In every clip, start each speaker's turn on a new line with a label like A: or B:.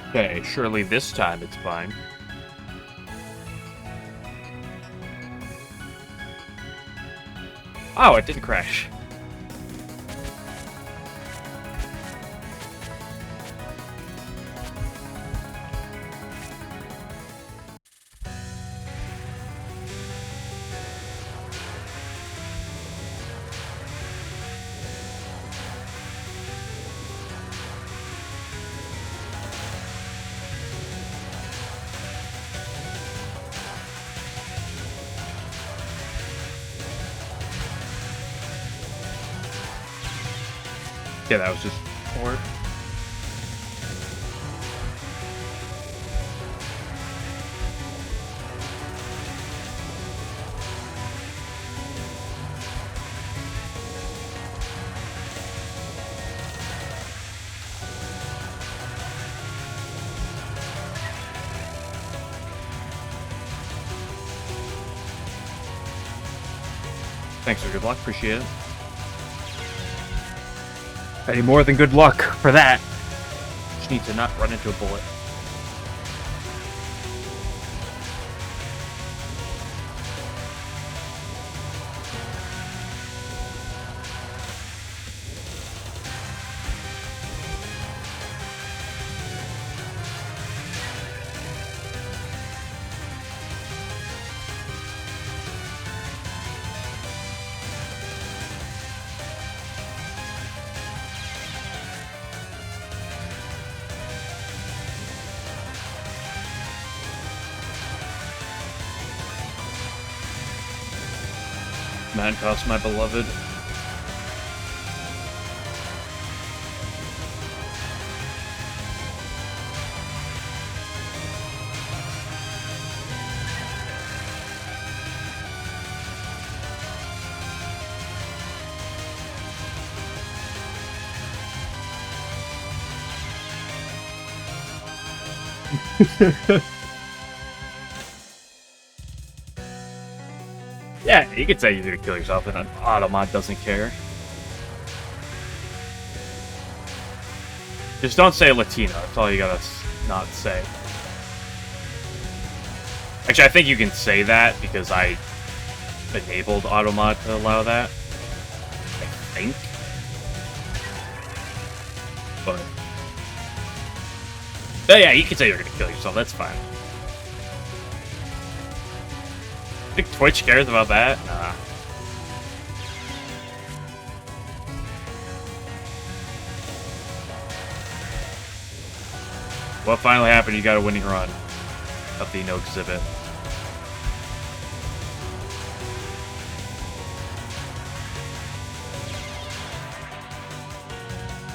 A: Okay, surely this time it's fine. Oh, it didn't crash. Yeah, that was just forward. Thanks for good luck, appreciate it. Any more than good luck for that. Just need to not run into a bullet. Man cost my beloved. Yeah, you could say you're gonna kill yourself and an Automod doesn't care. Just don't say Latina, that's all you gotta not say. Actually, I think you can say that because I enabled Automod to allow that. I think. But yeah, you can say you're gonna kill yourself, that's fine. Think Twitch cares about that? Nah. What finally happened? You got a winning run of the no exhibit.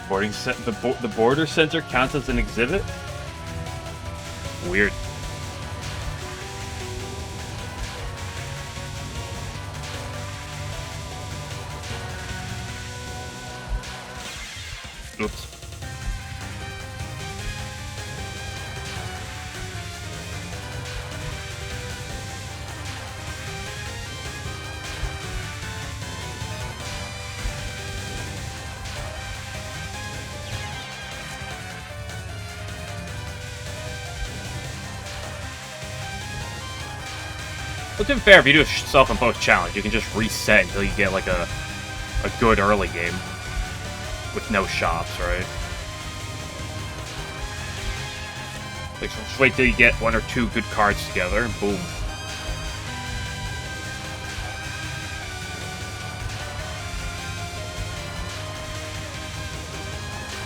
A: The border center counts as an exhibit? Weird. Oops. Well, to be fair, if you do a self-imposed challenge, you can just reset until you get like a good early game with no shops, right? Like, so just wait till you get one or two good cards together, and boom.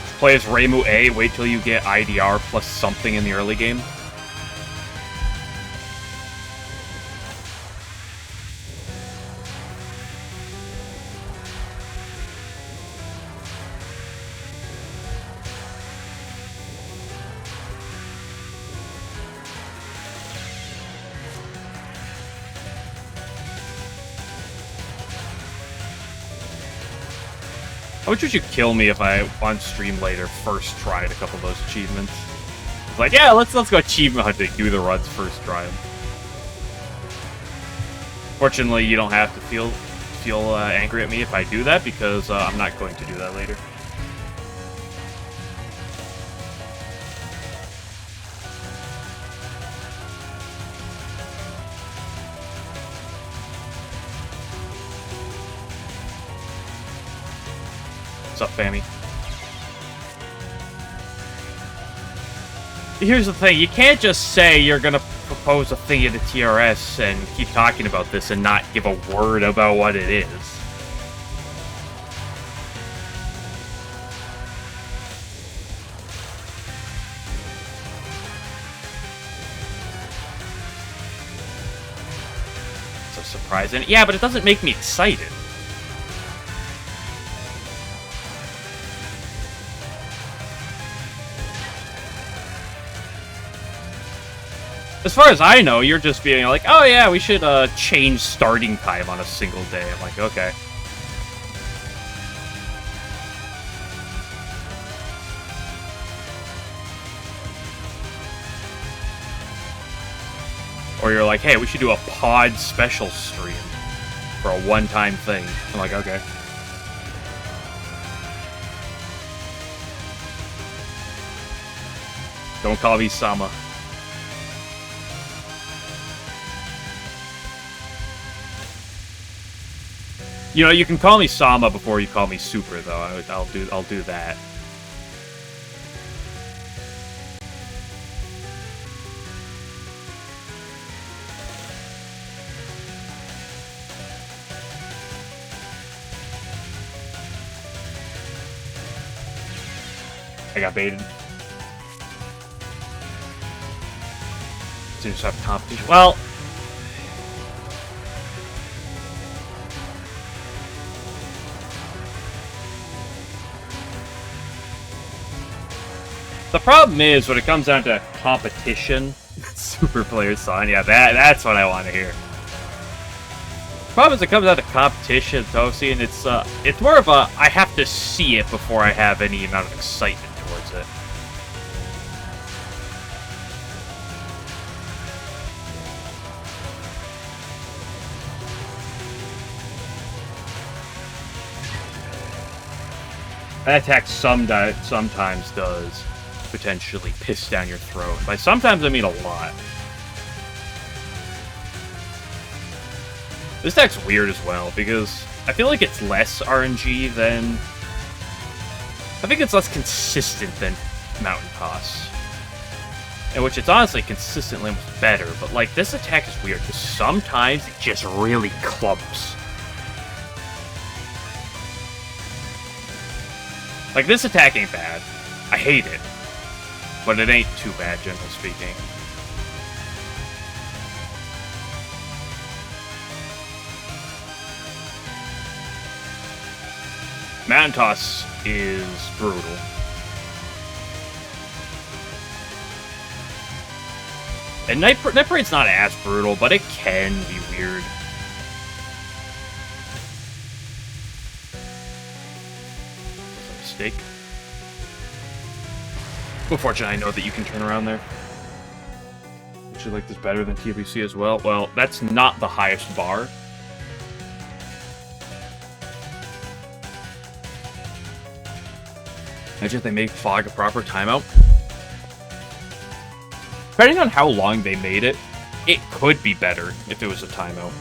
A: Just play as Reimu A, wait till you get IDR plus something in the early game. How much would you kill me if I, on stream later, first tried a couple of those achievements? It's like, yeah, let's go achievement hunting, do the runs first try 'em. Fortunately, you don't have to feel angry at me if I do that, because I'm not going to do that later. What's up, Fammy? Here's the thing, you can't just say you're gonna propose a thing at the TRS and keep talking about this and not give a word about what it is. So surprising. Yeah, but it doesn't make me excited. As far as I know, you're just being like, oh yeah, we should change starting time on a single day. I'm like, okay. Or you're like, hey, we should do a pod special stream for a one-time thing. I'm like, okay. Don't call me Sama. You know, you can call me Sama before you call me Super, though. I'll do that. I got baited. Seems to have competition. Well. The problem is, when it comes down to competition, Super Player Son, yeah, that's what I want to hear. The problem is, it comes down to competition, Tosi, and it's more of a, I have to see it before I have any amount of excitement towards it. That attack sometimes does potentially piss down your throat. By sometimes, I mean a lot. This deck's weird as well, because I feel like it's less RNG than... I think it's less consistent than Mountain Toss. In which it's honestly consistently almost better, but like, this attack is weird, because sometimes it just really clumps. Like, this attack ain't bad. I hate it. But it ain't too bad, generally speaking. Mountain Toss is brutal. And Night Parade's not as brutal, but it can be weird. That's a mistake. Unfortunately, I know that you can turn around there. Would you like this better than TBC as well? Well, that's not the highest bar. Imagine if they make Fog a proper timeout. Depending on how long they made it, it could be better if it was a timeout.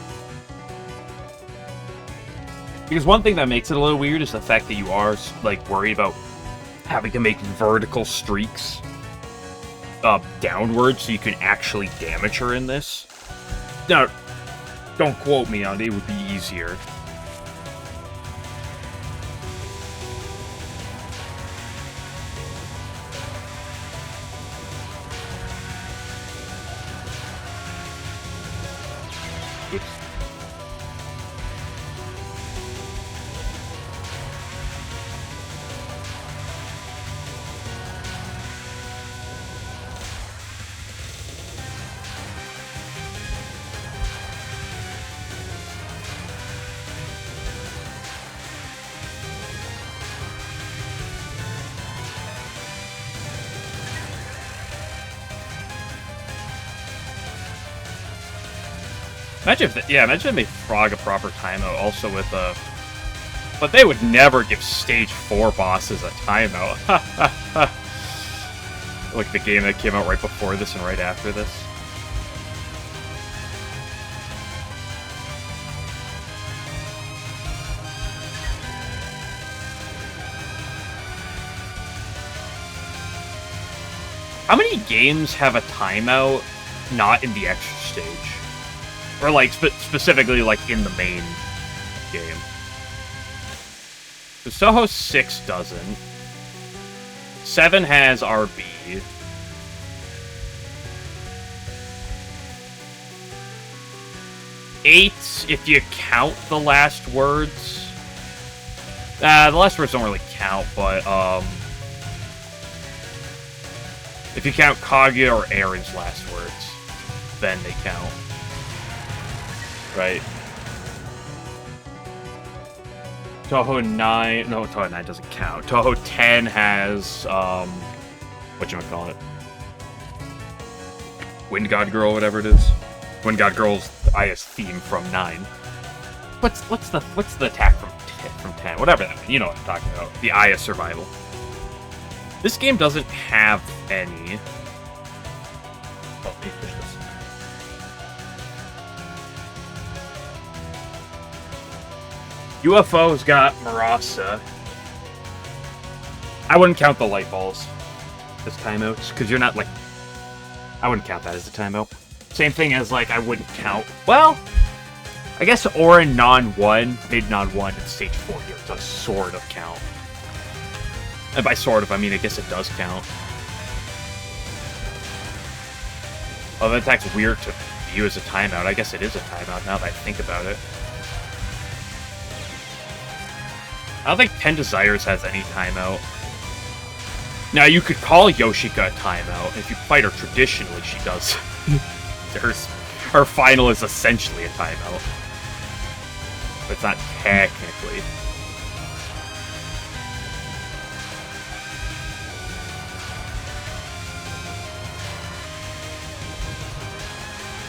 A: Because one thing that makes it a little weird is the fact that you are, like, worried about having to make vertical streaks downward so you can actually damage her in this. Now, don't quote me on it, it would be easier. Oops. Imagine if, imagine if they frog a proper timeout also with but they would never give stage 4 bosses a timeout. Like the game that came out right before this and right after this. How many games have a timeout not in the extra stage? Or, like, specifically, like, in the main game? So Touhou 6 doesn't. 7 has RB. 8, if you count the last words. The last words don't really count, but, if you count Kaguya or Aaron's last words, then they count. Right. Touhou 9... No, Touhou 9 doesn't count. Touhou 10 has, whatchamacallit? Wind God Girl, whatever it is. Wind God Girl's IS theme from 9. What's the attack from 10? Whatever that means. You know what I'm talking about. The IS survival. This game doesn't have any. Oh, let me push this. UFO's got Marasa. I wouldn't count the light balls as timeouts, because you're not, like... I wouldn't count that as a timeout. Same thing as, like, I wouldn't count... Well, I guess Orin non-1, mid non-1, and stage 4 here does sort of count. And by sort of, I mean, I guess it does count. Oh, that attack's weird to view as a timeout. I guess it is a timeout now that I think about it. I don't think 10 Desires has any timeout. Now, you could call Yoshika a timeout. If you fight her traditionally, she does. Her final is essentially a timeout. But it's not technically.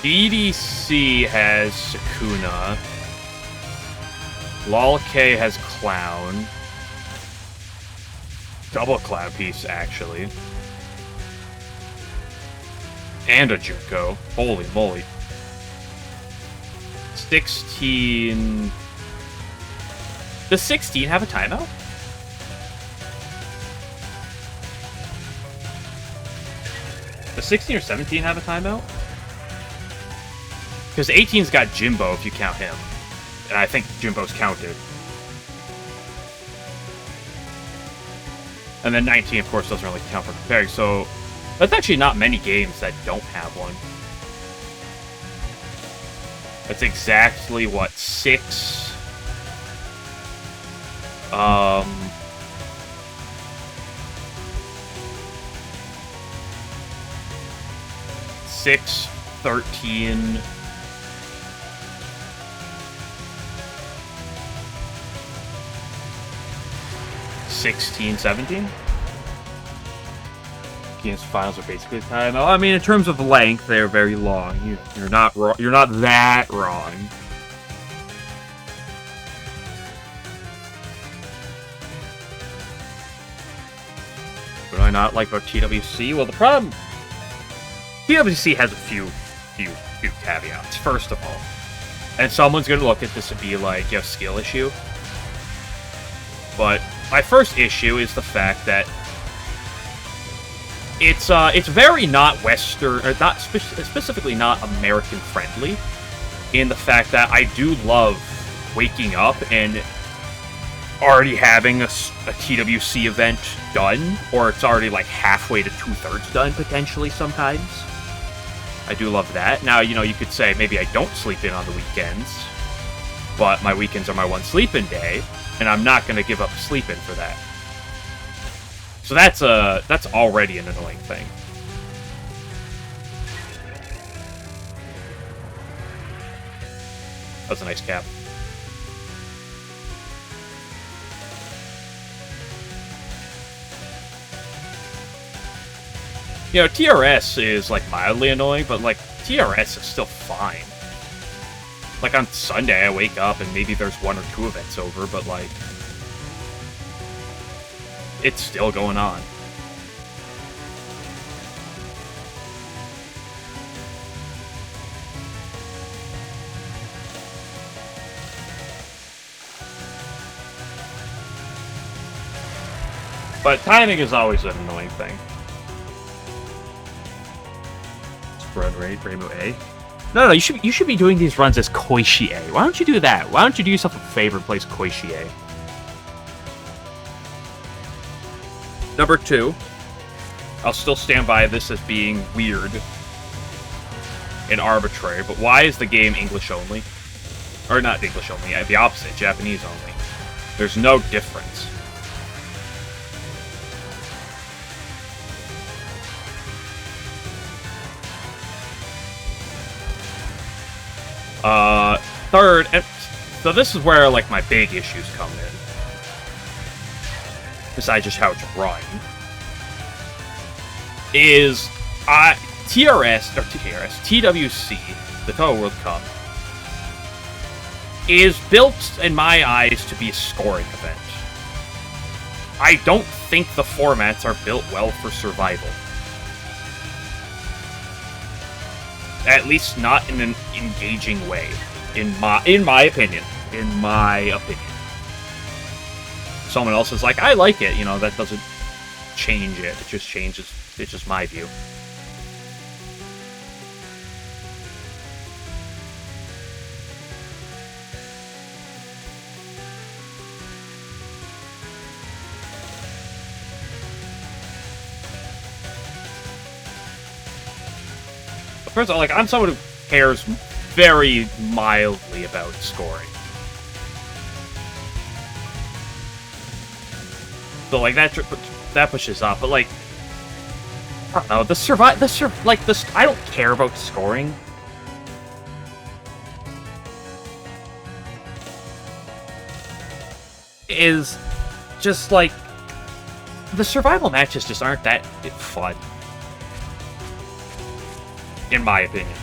A: DDC has Sukuna. Lol-K has Clown. Double Cloud Piece, actually. And a Junko. Holy moly. 16... Does 16 have a timeout? Does 16 or 17 have a timeout? Because 18's got Jimbo, if you count him. And I think Jimbo's counted. And then 19, of course, doesn't really count for comparing, so... That's actually not many games that don't have one. That's exactly, what, 6... 6, 13... 16, 17? Games finals are basically time. Oh, I mean, in terms of length, they're very long. You're not wrong. You're not that wrong. What do I not like about TWC? Well, the problem... TWC has a few caveats, first of all. And someone's going to look at this and be like, you have a skill issue. But my first issue is the fact that it's very not Western, or not specifically not American friendly, in the fact that I do love waking up and already having a TWC event done, or it's already like halfway to 2/3 done potentially sometimes. I do love that. Now, you know, you could say maybe I don't sleep in on the weekends, but my weekends are my one sleep-in day, and I'm not going to give up sleep-in for that. So that's already an annoying thing. That was a nice cap. You know, TRS is, like, mildly annoying, but, like, TRS is still fine. Like, on Sunday, I wake up and maybe there's 1 or 2 events over, but, like, it's still going on. But timing is always an annoying thing. Spread rate, Rainbow A. No, you should be doing these runs as Koishi A. Why don't you do that? Why don't you do yourself a favor and place Koishi A? Number 2. I'll still stand by this as being weird and arbitrary, but why is the game English only? Or not English only, the opposite, Japanese only. There's no difference. Third, and so this is where, like, my big issues come in. Besides just how it's run. Is, TWC, the Touhou World Cup, is built, in my eyes, to be a scoring event. I don't think the formats are built well for survival. At least not in an engaging way, in my opinion. Someone else is like, I like it, that doesn't change it. It just changes. It's just my view. First of all, like, I'm someone who cares very mildly about scoring. So, like, that pushes up, but, like, I don't know, I don't care about scoring. Is just, like, the survival matches just aren't that fun. In my opinion.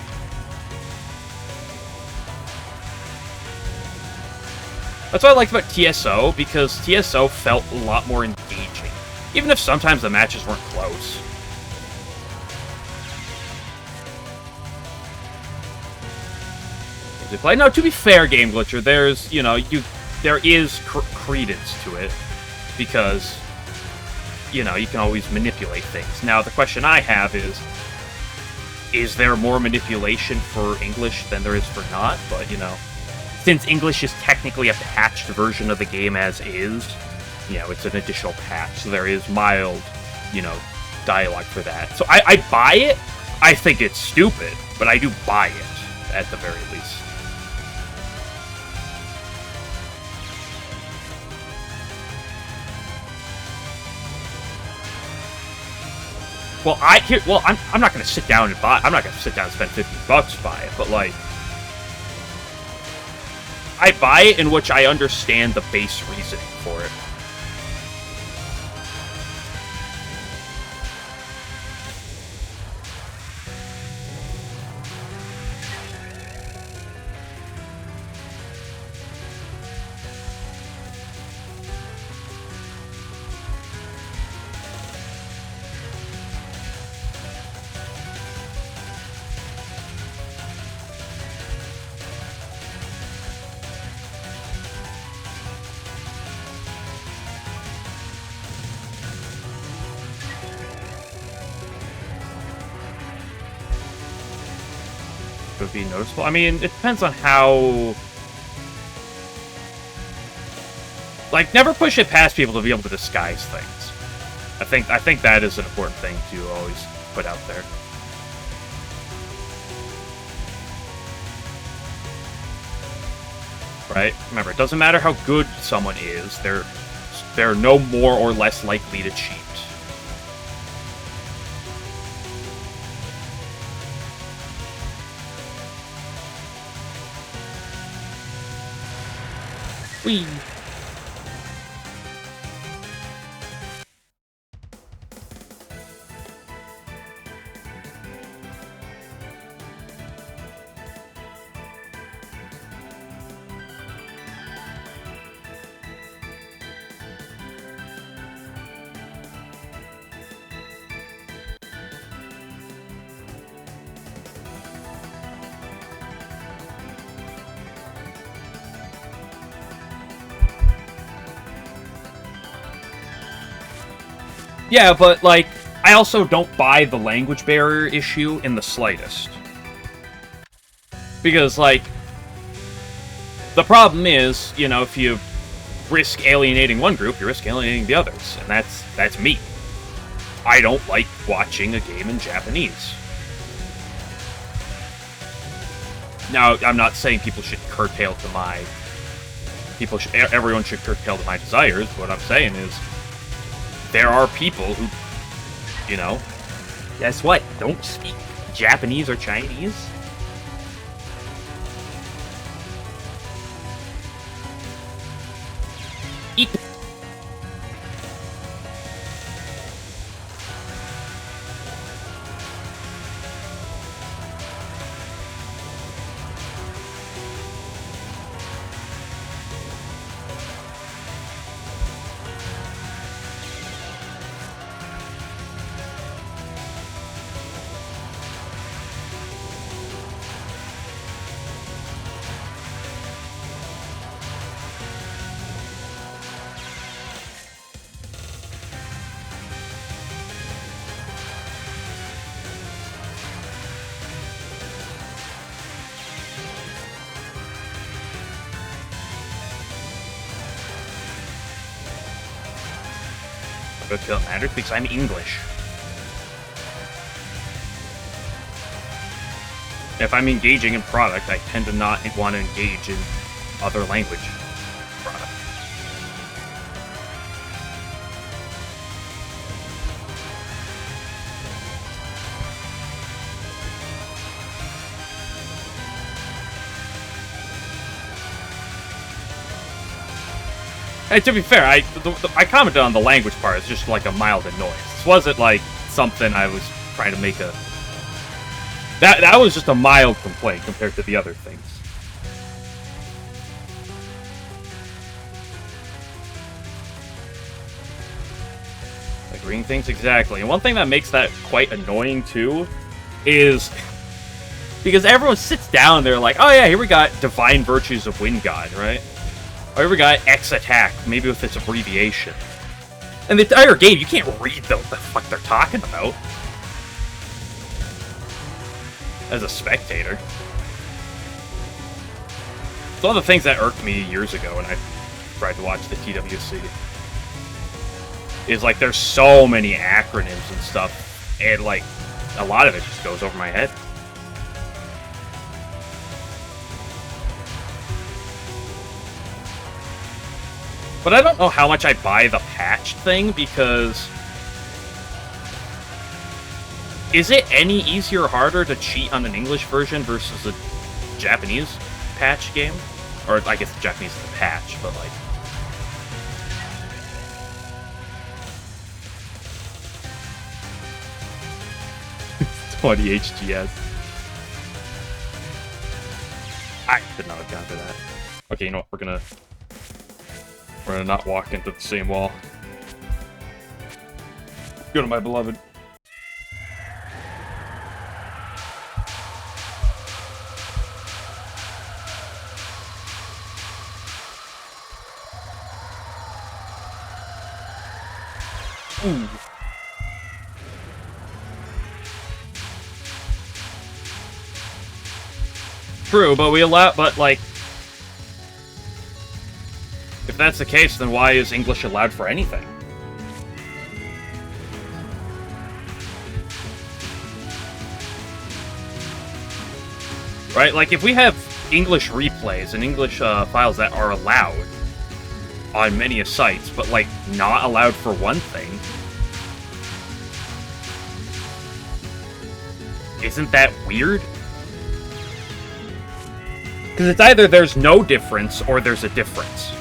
A: That's what I liked about TSO, because TSO felt a lot more engaging. Even if sometimes the matches weren't close. No, to be fair, Game Glitcher, there's, there is credence to it. Because, you can always manipulate things. Now, the question I have is there more manipulation for English than there is for not? But, since English is technically a patched version of the game as is, it's an additional patch, so there is mild, dialogue for that. So I buy it. I think it's stupid, but I do buy it, at the very least. Well, I'm not gonna sit down and buy. I'm not gonna sit down and spend $50 to buy it, but, like, I buy it in which I understand the base reasoning for it. Would be noticeable. I mean, it depends on how. Like, never push it past people to be able to disguise things. I think that is an important thing to always put out there. Right? Remember, it doesn't matter how good someone is; they're no more or less likely to cheat. Whee! Yeah, but, like, I also don't buy the language barrier issue in the slightest. Because, like, the problem is, you know, if you risk alienating one group, you risk alienating the others. And that's me. I don't like watching a game in Japanese. Now, I'm not saying people should curtail to my... everyone should curtail to my desires. What I'm saying is, there are people who, you know, guess what? Don't speak Japanese or Chinese. Eep. But it doesn't matter because I'm English. If I'm engaging in product, I tend to not want to engage in other language product. Hey, to be fair, I commented on the language part. It's just like a mild annoyance. This wasn't like something I was trying to make a... That was just a mild complaint compared to the other things. Like reading things exactly. And one thing that makes that quite annoying too is because everyone sits down, they're like, oh yeah, here we got Divine Virtues of Wind God, right? Oh, here we got X attack, maybe with its abbreviation. And the entire game, you can't read what the fuck they're talking about. As a spectator. It's one of the things that irked me years ago when I tried to watch the TWC. Is like, there's so many acronyms and stuff, and like, a lot of it just goes over my head. But I don't know how much I buy the patched thing, because... Is it any easier or harder to cheat on an English version versus a Japanese patch game? Or, I guess the Japanese is a patch, but like... 20 HGS. I did not account for that. Okay, you know what? We're gonna not walk into the same wall. Go to my beloved. Ooh. True, but like, if that's the case, then why is English allowed for anything? Right? Like, if we have English replays and English files that are allowed on many sites, but, like, not allowed for one thing, isn't that weird? Because it's either there's no difference or there's a difference.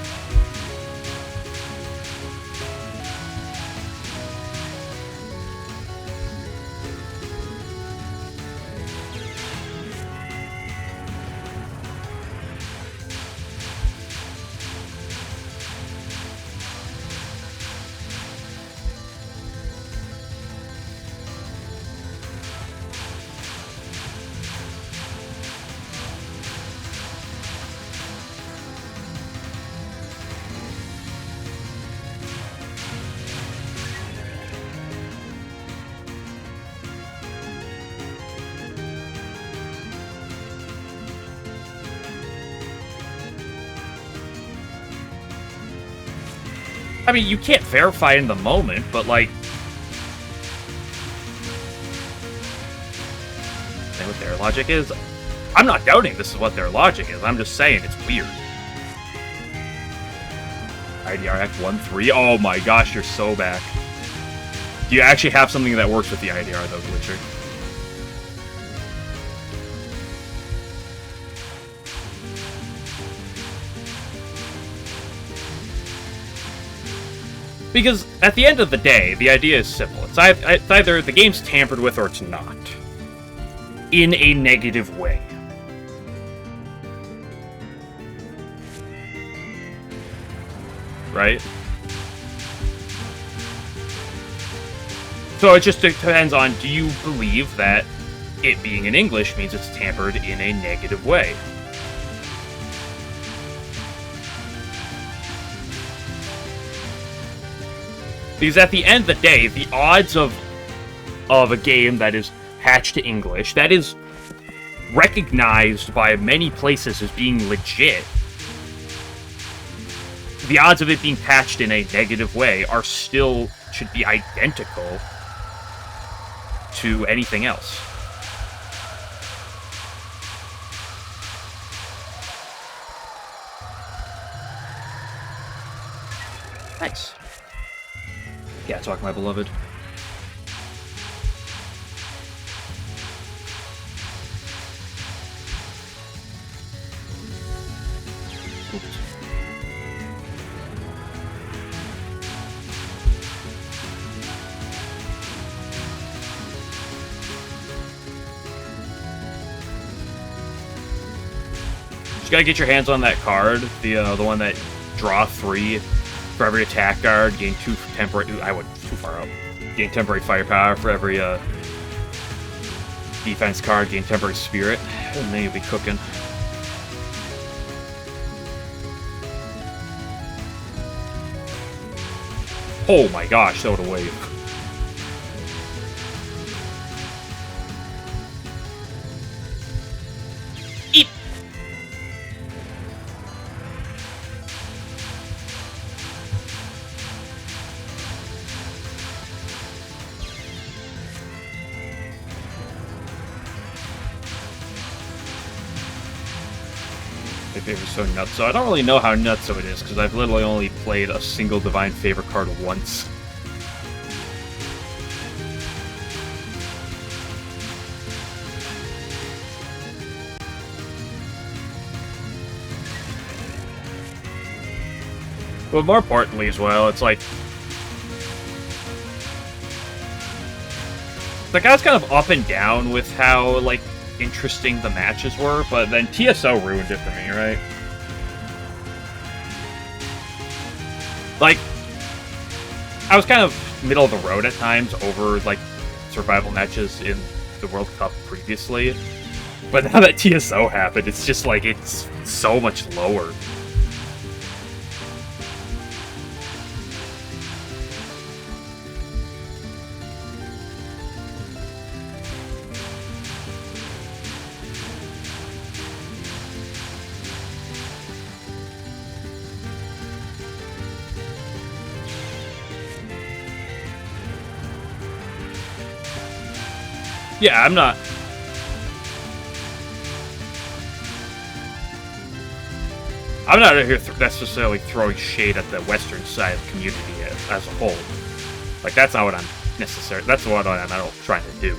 A: I mean, you can't verify in the moment, but, like... Say what their logic is. I'm not doubting this is what their logic is. I'm just saying it's weird. IDR Act 1.3. Oh my gosh, you're so back. Do you actually have something that works with the IDR, though, Glitcher? Because, at the end of the day, the idea is simple. It's either the game's tampered with or it's not. In a negative way. Right? So it just depends on, do you believe that it being in English means it's tampered in a negative way? Because at the end of the day, the odds of a game that is patched to English, that is recognized by many places as being legit, the odds of it being patched in a negative way are still, should be identical to anything else. Nice. Yeah, talk, my beloved. Oops. Just gotta get your hands on that card, the one that draw 3 for every attack card, gain 2 temporary. I went too far out. Gain temporary firepower for every defense card, gain temporary spirit, and then you'll be cooking. Oh my gosh, that would have waved. Eat. My favorite's so nutso. I don't really know how nutso it is, because I've literally only played a single Divine Favor card once. But more importantly as well, it's like... Like, I was kind of up and down with how, like, interesting the matches were, but then TSO ruined it for me, right? Like, I was kind of middle of the road at times over, like, survival matches in the World Cup previously. But now that TSO happened, it's just like, it's so much lower. Yeah, I'm not out here necessarily throwing shade at the Western side of the community as a whole. Like, that's not what I'm necessarily... That's what I'm not trying to do.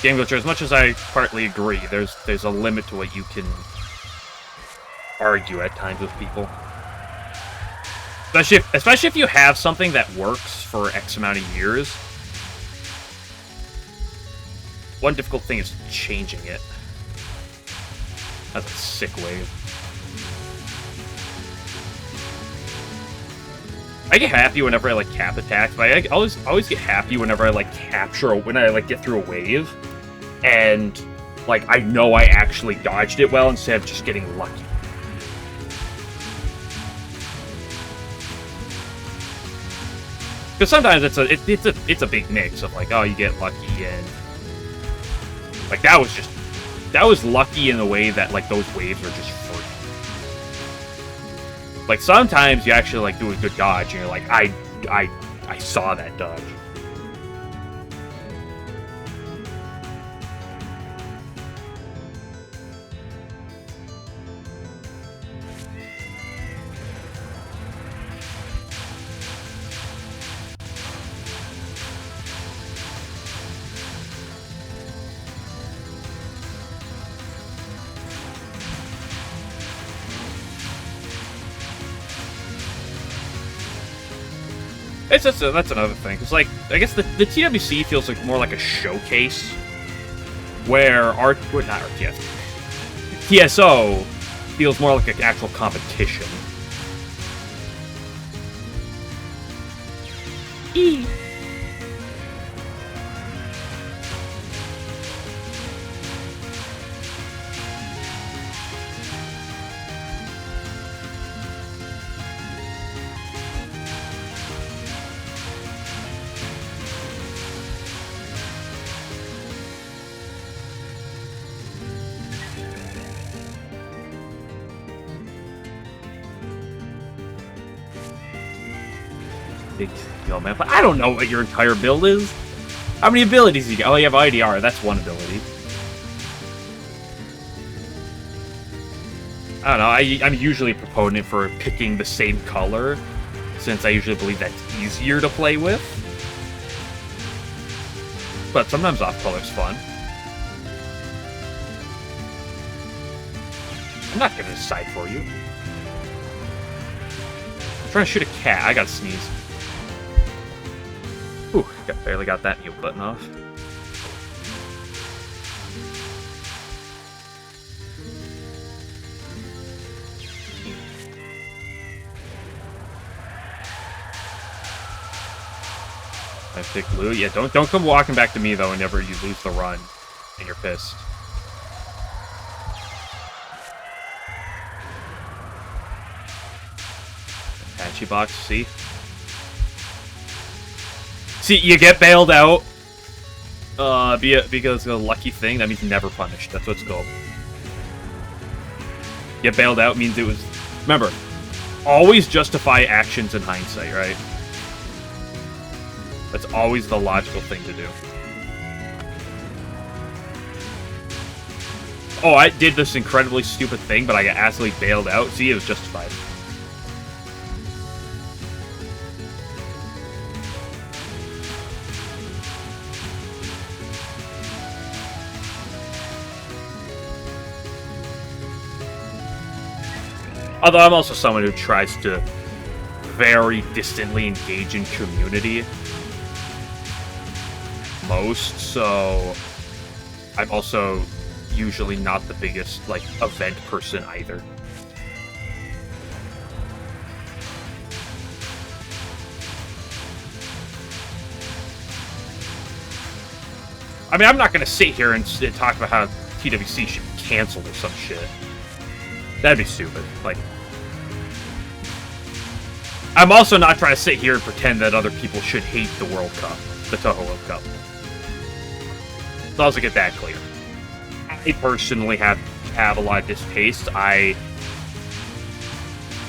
A: Game Glitcher, as much as I partly agree, there's a limit to what you can argue at times with people. Especially if you have something that works for X amount of years. One difficult thing is changing it. That's a sick wave. I get happy whenever I, like, cap attacks, but I always get happy whenever I, like, when I, like, get through a wave. And, like, I know I actually dodged it well instead of just getting lucky. Because sometimes it's a big mix of like, oh, you get lucky and like that was lucky in the way that like those waves are just free. Like sometimes you actually like do a good dodge and you're like, I saw that dodge. That's another thing. Cause like I guess the TWC feels like more like a showcase, where TSO feels more like an actual competition. Yo, man, but I don't know what your entire build is. How many abilities you got? Oh, you have IDR. That's one ability. I don't know. I'm usually a proponent for picking the same color, since I usually believe that's easier to play with. But sometimes off-color's fun. I'm not gonna decide for you. I'm trying to shoot a cat. I gotta sneeze. Ooh, barely got that mute button off. I pick blue. Yeah, don't come walking back to me though whenever you lose the run and you're pissed. Apache box, see? See, you get bailed out because of a lucky thing. That means never punished. That's what's called. Get bailed out means it was... Remember, always justify actions in hindsight, right? That's always the logical thing to do. Oh, I did this incredibly stupid thing, but I got absolutely bailed out. See, it was justified. Although I'm also someone who tries to very distantly engage in community most, so I'm also usually not the biggest, like, event person either. I mean, I'm not going to sit here and talk about how TWC should be canceled or some shit. That'd be stupid. Like, I'm also not trying to sit here and pretend that other people should hate the World Cup, the Touhou World Cup. Let's also get that clear. I personally have a lot of distaste. I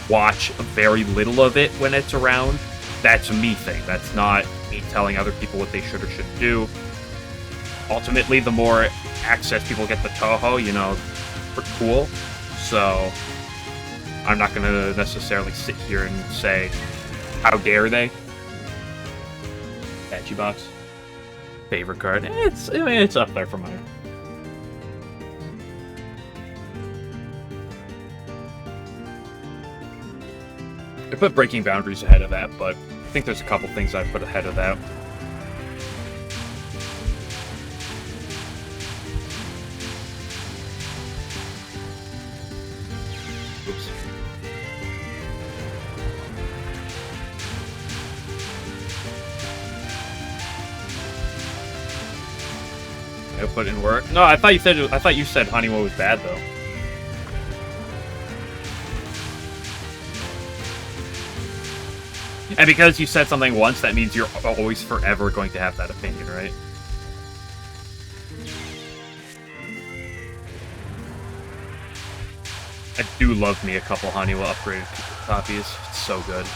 A: watch very little of it when it's around. That's a me thing. That's not me telling other people what they should or shouldn't do. Ultimately, the more access people get to Touhou, you know, we're cool. So, I'm not going to necessarily sit here and say, how dare they? Patchy box. Favorite card. It's up there for mine. I put Breaking Boundaries ahead of that, but I think there's a couple things I put ahead of that. Put in work. No, I thought you said Honeywell was bad though. And because you said something once, that means you're always forever going to have that opinion, right? I do love me a couple Honeywell upgraded copies. It's so good.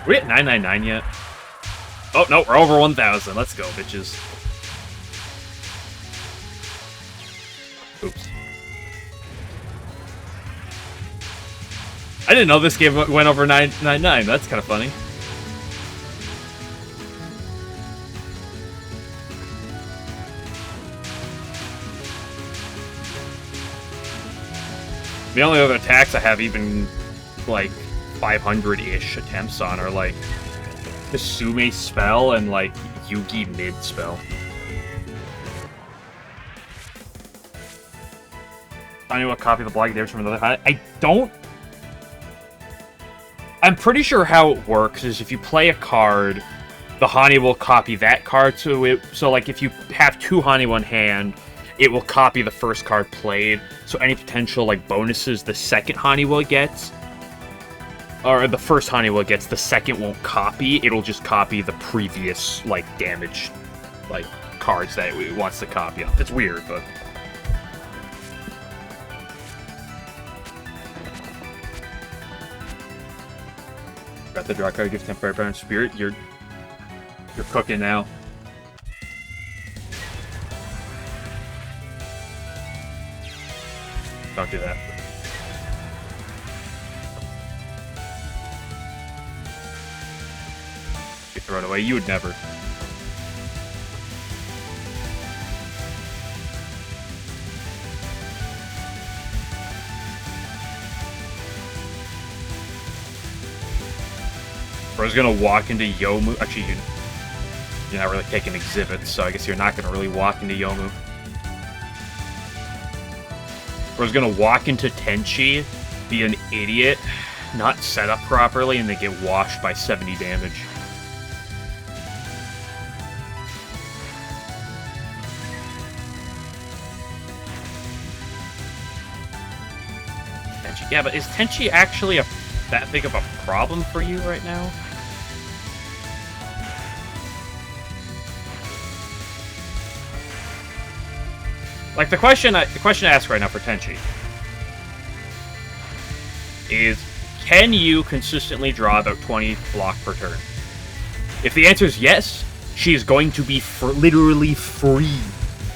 A: Are we at 999 yet? Oh, no, we're over 1,000. Let's go, bitches. Oops. I didn't know this game went over 999. That's kind of funny. The only other attacks I have even, like, 500-ish attempts on are, like, Hisume spell and, like, Yugi mid spell. I know what copy the block damage from another high. I don't... I'm pretty sure how it works is if you play a card, the Hani will copy that card to it. So, like, if you have two Hani in hand, it will copy the first card played. So any potential, like, bonuses the second Haniwa gets, or the first Haniwa gets, the second won't copy. It'll just copy the previous, like, damage, like, cards that it wants to copy off. It's weird, but... Got the draw card, gives temporary power and spirit. You're cooking now. Don't do that. You throw it away. You would never. Bro's gonna walk into Yomu. Actually, you're not really taking exhibits, so I guess you're not gonna really walk into Yomu. Bro's gonna walk into Tenchi, be an idiot, not set up properly, and then get washed by 70 damage. Tenchi, yeah, but is Tenchi actually that big of a problem for you right now? Like, the question I ask right now for Tenchi is, can you consistently draw about 20 block per turn? If the answer is yes, she is going to be literally free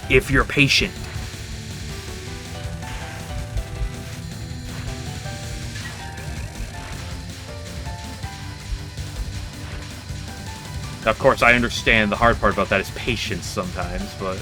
A: if you're patient. Of course, I understand the hard part about that is patience sometimes, but...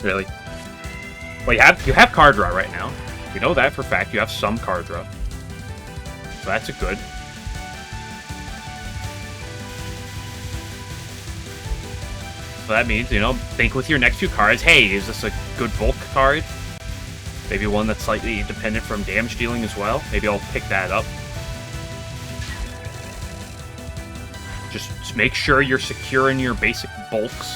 A: Really? Well, you have card draw right now. We know that for a fact. You have some card draw. So that's a good. So that means, you know, think with your next few cards. Hey, is this a good bulk card? Maybe one that's slightly independent from damage dealing as well. Maybe I'll pick that up. Just make sure you're secure in your basic bulks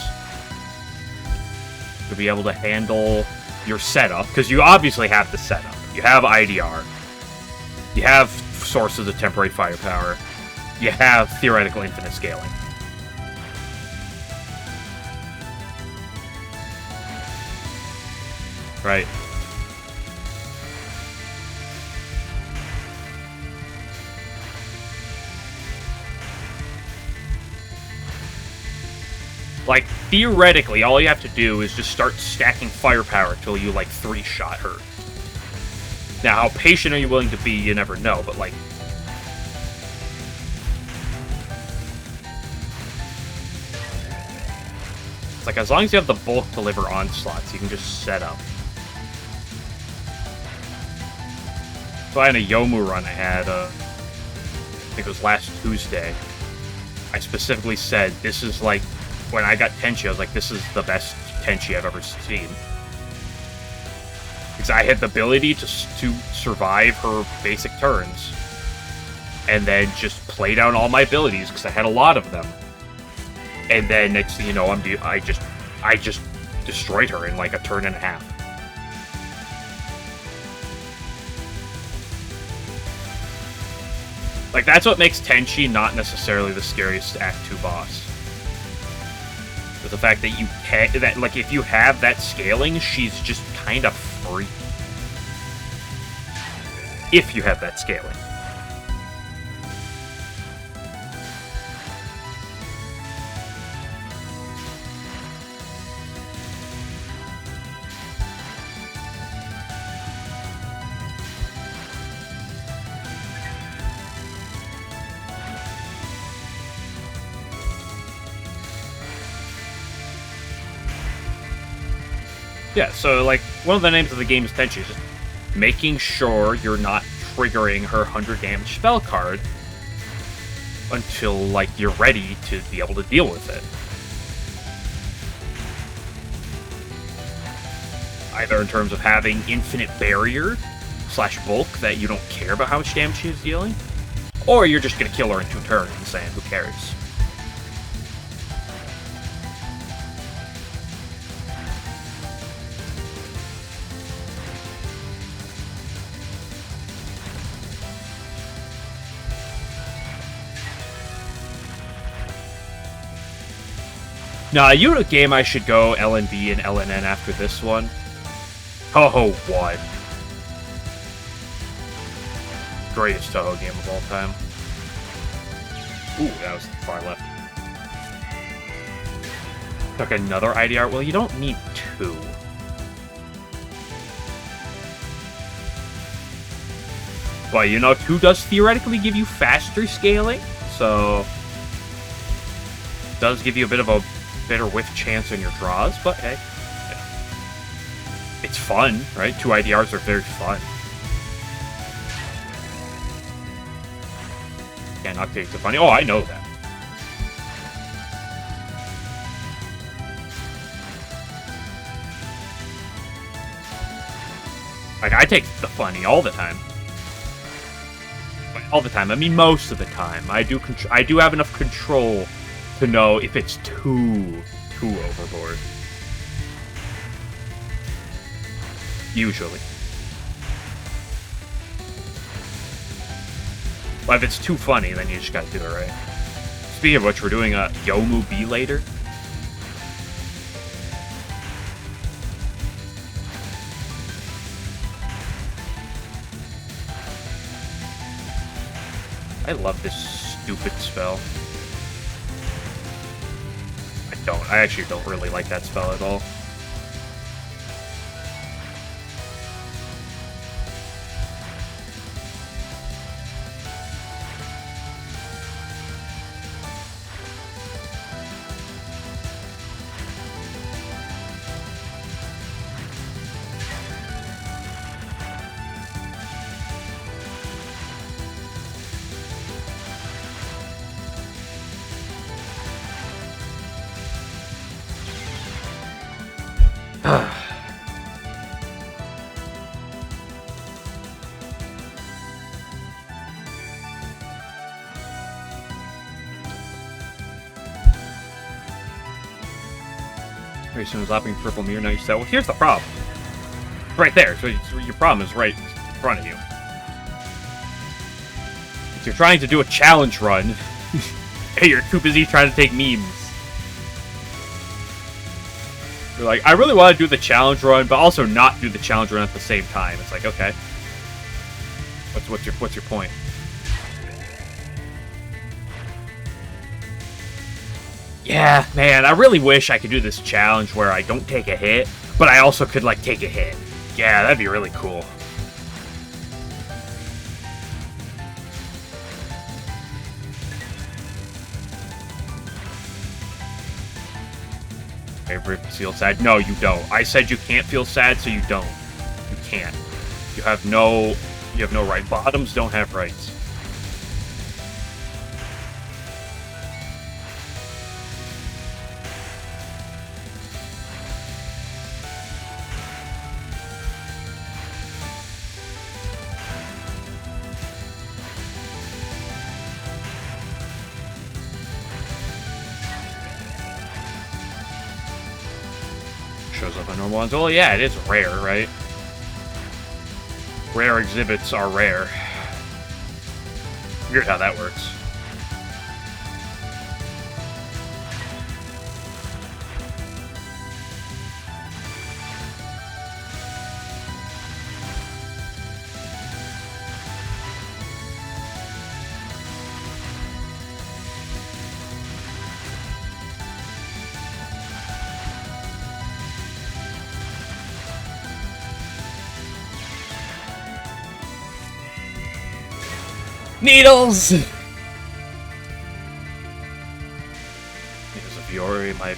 A: to be able to handle your setup, because you obviously have the setup. You have IDR. You have sources of temporary firepower. You have theoretical infinite scaling. Right. Like, theoretically, all you have to do is just start stacking firepower till you, like, 3-shot her. Now, how patient are you willing to be, you never know, but, like... It's like, as long as you have the bulk deliver onslaughts, you can just set up. So I had a Yomu run I had, I think it was last Tuesday. I specifically said, this is, like, when I got Tenchi, I was like, this is the best Tenchi I've ever seen. Because I had the ability to survive her basic turns. And then just play down all my abilities, because I had a lot of them. And then next thing you know, I just destroyed her in like a turn and a half. Like, that's what makes Tenchi not necessarily the scariest Act 2 boss. Is the fact that you can, that, like, if you have that scaling, she's just kind of free. If you have that scaling. Yeah, so, like, one of the names of the game is Tenchi, just making sure you're not triggering her 100 damage spell card until, like, you're ready to be able to deal with it. Either in terms of having infinite barrier / bulk that you don't care about how much damage she's dealing, or you're just gonna kill her in 2 turns and saying, who cares? Nah, you know a game I should go LNB and LNN after this one? Touhou 1. Greatest Touhou game of all time. Ooh, that was far left. Took another IDR. Well, you don't need 2. Well, you know, 2 does theoretically give you faster scaling, so does give you a bit of a better whiff chance on your draws, but hey, it's fun, right? 2 IDRs are very fun. Yeah, Noctade's so funny. Oh, I know that. Like, I take the funny all the time. All the time. I mean, most of the time. I do have enough control to know if it's too overboard. Usually. But if it's too funny, then you just gotta do it right. Speaking of which, we're doing a Yomu B later. I love this stupid spell. I actually don't really like that spell at all. Very soon as lapping purple mirror, now you say, well, here's the problem. Right there. So your problem is right in front of you. If you're trying to do a challenge run, and you're too busy trying to take memes. You're like, I really want to do the challenge run, but also not do the challenge run at the same time. It's like, okay. What's your point? Yeah, man, I really wish I could do this challenge where I don't take a hit, but I also could, like, take a hit. Yeah, that'd be really cool. Favorite feel sad? No, you don't. I said you can't feel sad, so you don't. You can't. You have no right. Bottoms don't have rights. of the normal ones. Well, yeah, it is rare, right? Rare exhibits are rare. Weird how that works. Needles! Because of Yori, my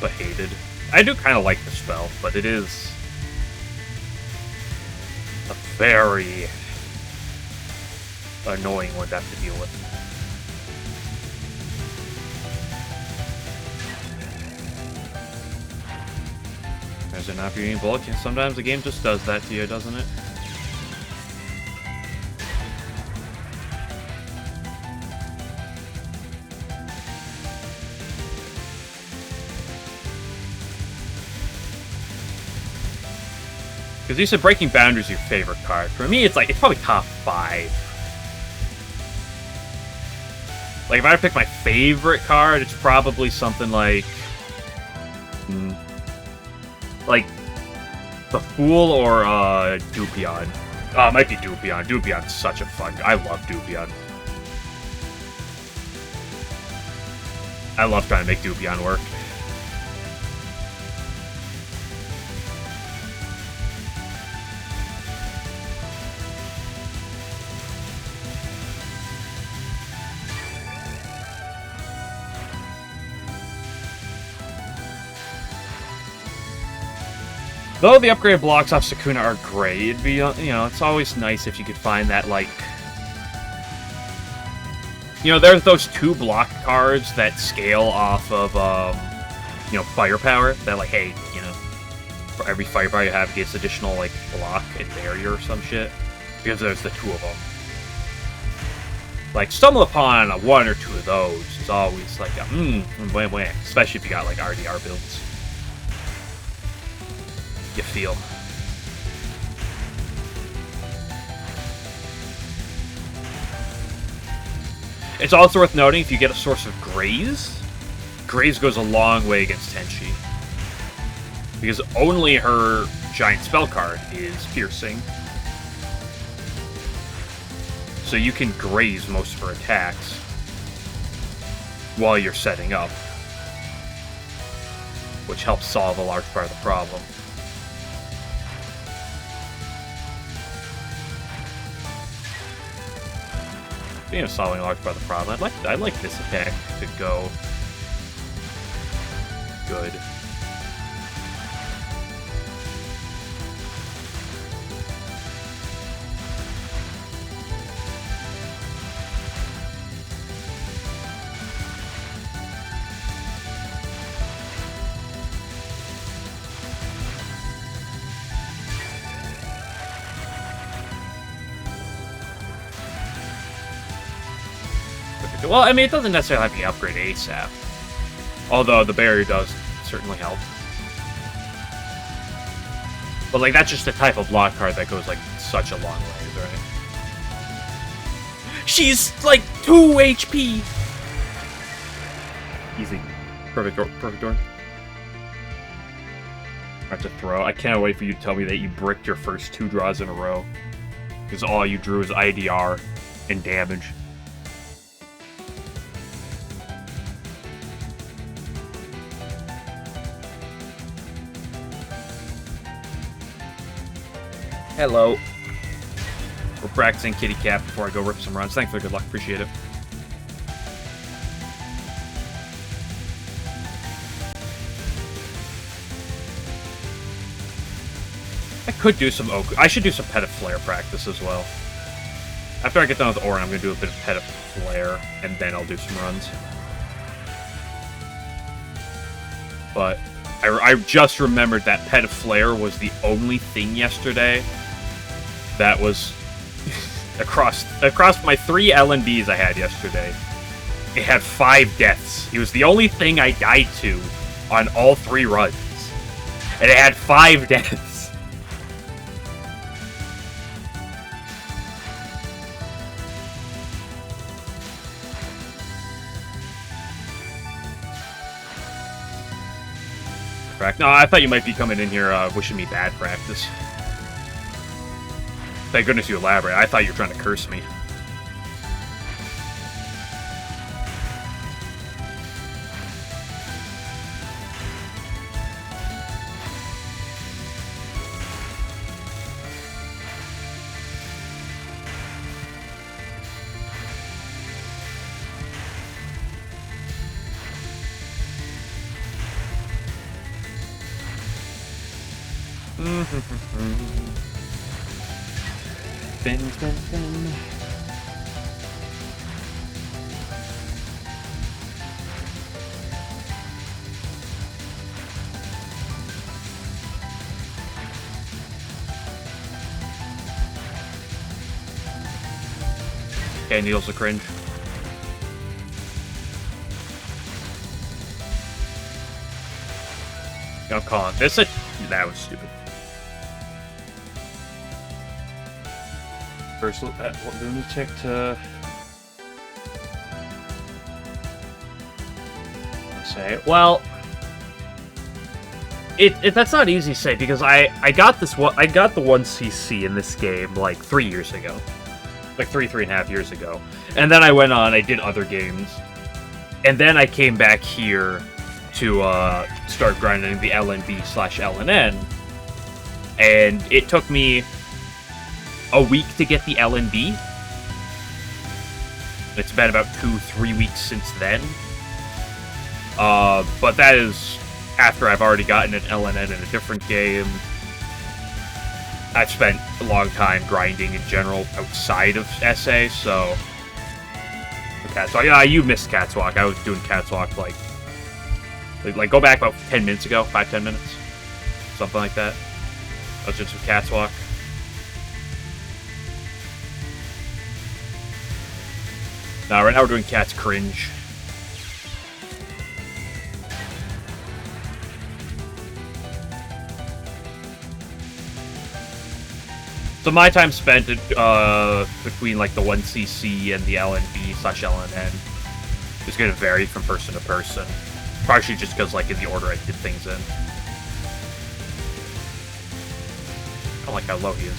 A: behated. I do kind of like the spell, but it is a very annoying one to have to deal with. There's an after eating bulk, and sometimes the game just does that to you, doesn't it? Because you said Breaking Boundaries is your favorite card. For me, it's probably top 5. Like, if I had to pick my favorite card, it's probably something like... like, the Fool or, Dupion. Oh, it might be Dupion. Dupion's such a fun... I love Dupion. I love trying to make Dupion work. Though the upgraded blocks off Sukuna are great, it'd be, it's always nice if you could find that, like... there's those 2 block cards that scale off of, firepower. That, like, hey, for every firepower you have, it gets additional, like, block and barrier or some shit. Because there's the 2 of them. Like, stumble upon 1 or 2 of those is always, like, especially if you got, like, RDR builds. You feel. It's also worth noting, if you get a source of Graze, Graze goes a long way against Tenchi. Because only her giant spell card is Piercing. So you can Graze most of her attacks while you're setting up. Which helps solve a large part of the problem. Solving a large part of the problem. I'd like this attack to go good. Well, I mean, it doesn't necessarily have to upgrade ASAP. Although the barrier does certainly help. But, like, that's just the type of block card that goes, like, such a long way, right? She's, like, 2 HP! Easy. Perfect door. I have to throw. I can't wait for you to tell me that you bricked your first 2 draws in a row. Because all you drew is IDR and damage. Hello. We're practicing kitty cat before I go rip some runs. Thanks for the good luck. Appreciate it. I could do some Oak. I should do some Pet of Flare practice as well. After I get done with Orin, I'm going to do a bit of Pet of Flare, and then I'll do some runs. But I just remembered that Pet of Flare was the only thing yesterday that was across my 3 LNBs I had yesterday. It had 5 deaths. He was the only thing I died to on all 3 runs. And it had 5 deaths. No, I thought you might be coming in here wishing me bad practice. Thank goodness you elaborate. I thought you were trying to curse me. Spin. Okay, Neil's a cringe. I'm calling this a... That was stupid. First look at what lunatic to say. Well, that's not easy to say because I got the 1cc in this game like 3 years ago, like three and a half years ago, and then I went on. I did other games, and then I came back here to start grinding the LNB/LNN, and it took me a week to get the LNB. It's been about 2-3 weeks since then. But that is after I've already gotten an LNN in a different game. I've spent a long time grinding in general outside of SA, so... Catswalk. Yeah, you missed Catswalk. I was doing Catswalk like go back about 10 minutes ago, 5-10 minutes. Something like that. I was just with Catswalk. Right now we're doing Cat's Cringe. So my time spent between like the 1cc and the LNB/LNN is going to vary from person to person. Partially just because like in the order I did things in. I don't like how low he is.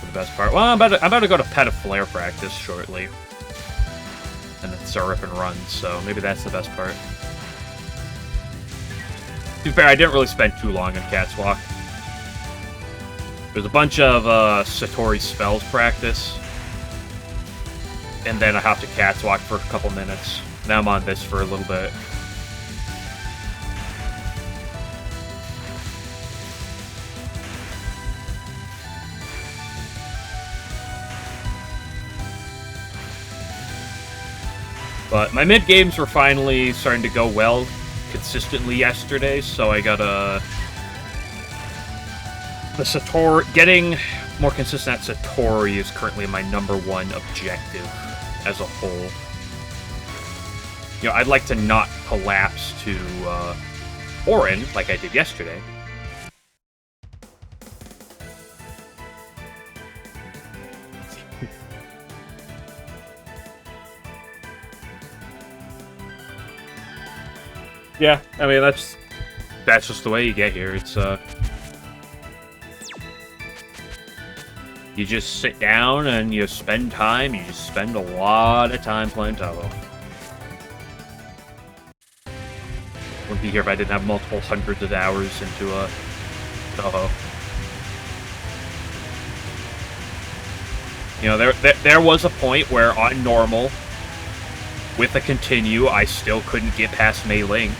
A: For the best part. Well, I'm about to go to Pet of Flare practice shortly. And then start rip and run, so maybe that's the best part. To be fair, I didn't really spend too long on Catswalk. There's a bunch of Satori spells practice. And then I hopped to Catswalk for a couple minutes. Now I'm on this for a little bit. But my mid-games were finally starting to go well consistently yesterday, so I got the Satori... Getting more consistent at Satori is currently my #1 objective as a whole. You know, I'd like to not collapse to Orin like I did yesterday. Yeah, I mean, that's just the way you get here. It's, you just sit down and you spend time. You just spend a lot of time playing Touhou. Wouldn't be here if I didn't have multiple hundreds of hours into Touhou. You know, there was a point where on normal, with a continue, I still couldn't get past Mei Ling.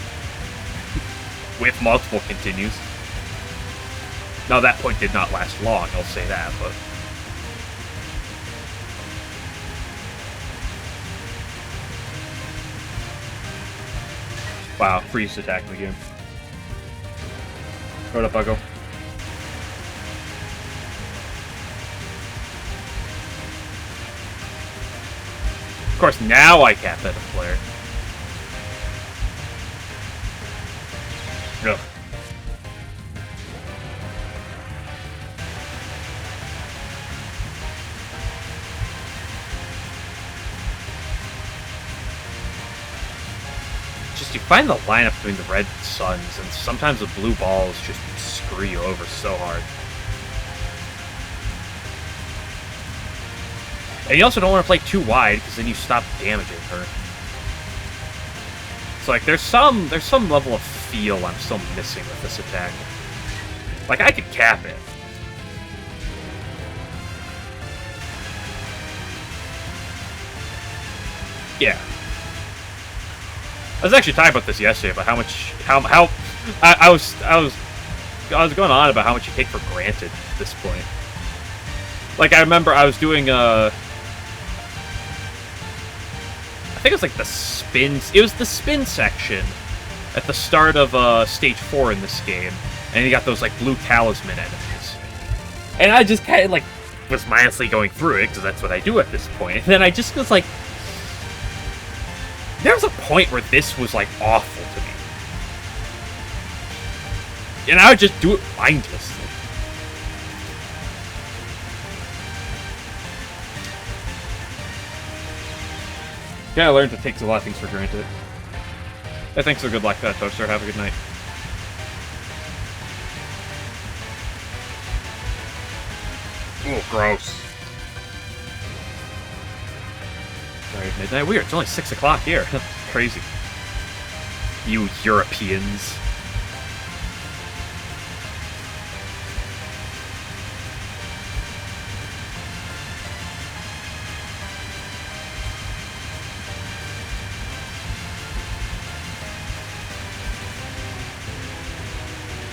A: With multiple continues. Now, that point did not last long, I'll say that, but... Wow, freeze attack me again. What up, Buggo? Of course, now I cap at a flare. Ugh. Just you find the lineup between the red suns, and sometimes the blue balls just screw you over so hard. And you also don't want to play too wide, because then you stop damaging her. It's like there's some level of feel I'm still missing with this attack. Like I could cap it. Yeah. I was actually talking about this yesterday about how much I was going on about how much you take for granted at this point. Like I remember I was doing I think it was like the spins. It was the spin section at the start of stage 4 in this game, and you got those like blue talisman enemies. And I just kind of like was mindlessly going through it because that's what I do at this point. And then I just was like, there was a point where this was like awful to me, and I would just do it mindlessly. Yeah, I learned to take a lot of things for granted. Hey, thanks for good luck, Toaster. Have a good night. Oh, gross. Sorry, midnight. Weird. It's only 6 o'clock here. Crazy. You Europeans.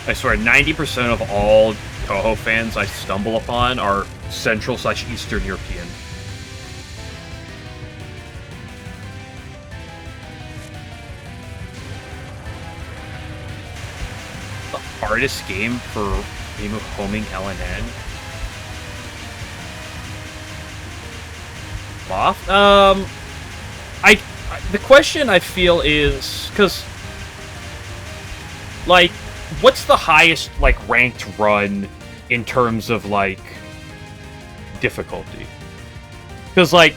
A: I swear, 90% of all Touhou fans I stumble upon are Central/Eastern European. The hardest game for Reimu homing LNN? Loft? The question I feel is, because, like, what's the highest, like, ranked run in terms of, like, difficulty? Because, like,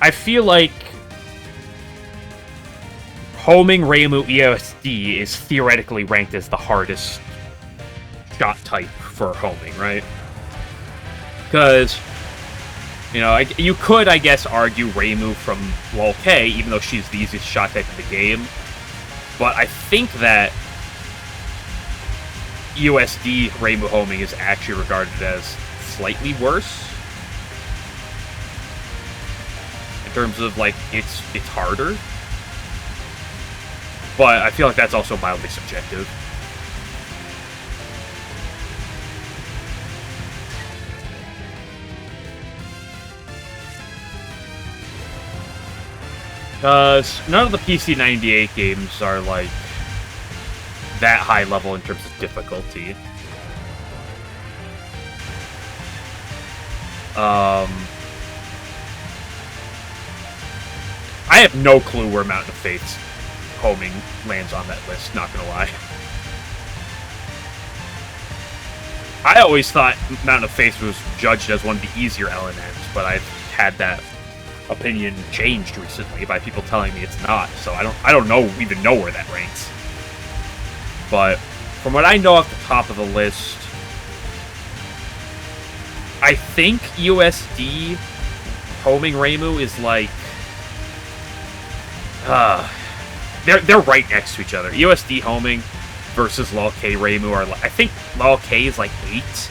A: I feel like homing Reimu EOSD is theoretically ranked as the hardest shot type for homing, right? Because, you know, you could, I guess, argue Reimu from LOL-K, even though she's the easiest shot type in the game. But I think that USD Reimu homing is actually regarded as slightly worse in terms of, like, it's harder. But I feel like that's also mildly subjective. None of the PC98 games are, like, that high level in terms of difficulty. I have no clue where Mountain of Faith's homing lands on that list, not gonna lie. I always thought Mountain of Faith was judged as one of the easier LNNs, but I've had that opinion changed recently by people telling me it's not, so I don't even know where that ranks. But from what I know off the top of the list, I think USD homing Reimu is like they're right next to each other. USD homing versus LOL-K Reimu are I think LOL-K is like 8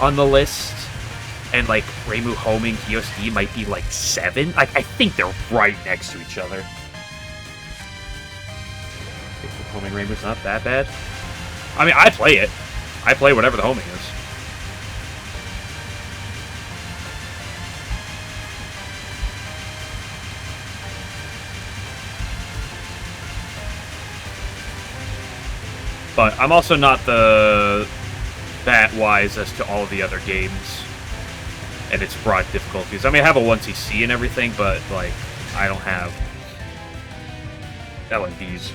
A: on the list, and like Reimu homing USD might be like 7. Like I think they're right next to each other. Homing Reimu's not that bad. I mean, I play it. I play whatever the homing is. But I'm also not that wise as to all of the other games. and its broad difficulties. I mean, I have a 1cc and everything, but, like, I don't have LNBs.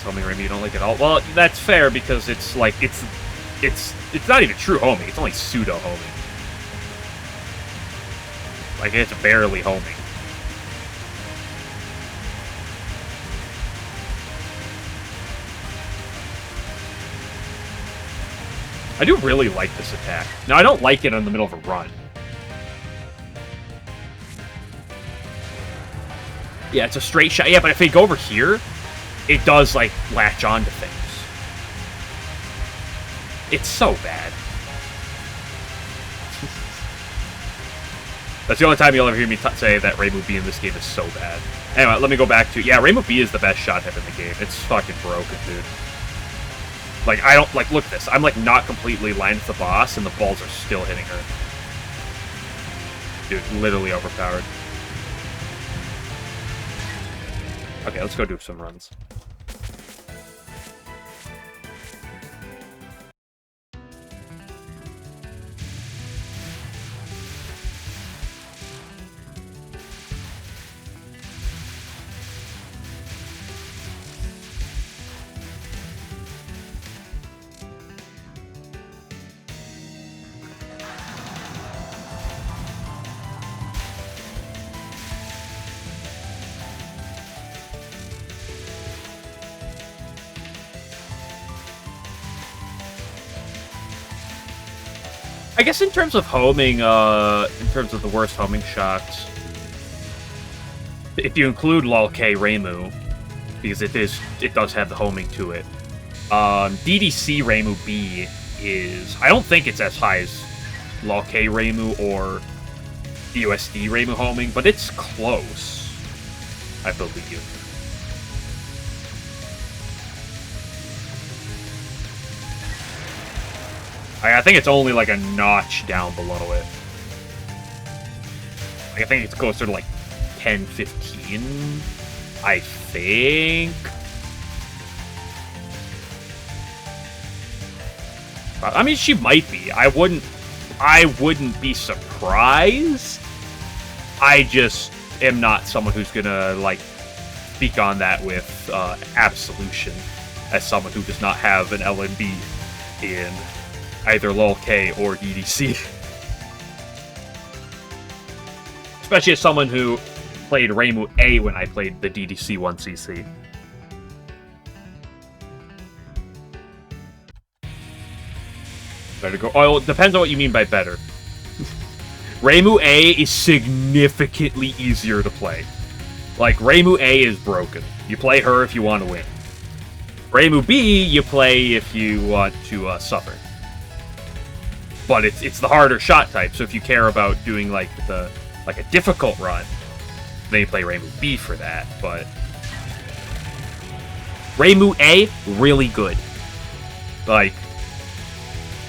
A: Tell me, Remy, you don't like it all. Well, that's fair because it's like it's not even true homing. It's only pseudo homing. Like it's barely homing. I do really like this attack. Now I don't like it in the middle of a run. Yeah, it's a straight shot. Yeah, but if I go over here, it does, like, latch on to things. It's so bad. That's the only time you'll ever hear me say that Reimu B in this game is so bad. Anyway, let me go back to... Yeah, Reimu B is the best shot type in the game. It's fucking broken, dude. Like, I don't... Like, look at this. I'm, like, not completely lined with the boss, and the balls are still hitting her. Dude, literally overpowered. Okay, let's go do some runs. I guess in terms of homing, in terms of the worst homing shots, if you include Lol K Reimu, because it does have the homing to it, DDC Reimu B is, I don't think it's as high as Lol K Reimu or USD Reimu homing, but it's close, I believe. I think it's only like a notch down below it. Like, I think it's closer to like 10, 15, I think. I mean, she might be. I wouldn't be surprised. I just am not someone who's gonna, like, speak on that with absolution as someone who does not have an LNB in either LOL K or DDC. Especially as someone who played Reimu A when I played the DDC 1cc. Better go. Oh, it depends on what you mean by better. Reimu A is significantly easier to play. Like, Reimu A is broken. You play her if you want to win. Reimu B, you play if you want to suffer. But it's the harder shot type, so if you care about doing like a difficult run, then you play Reimu B for that. But Reimu A, really good. Like,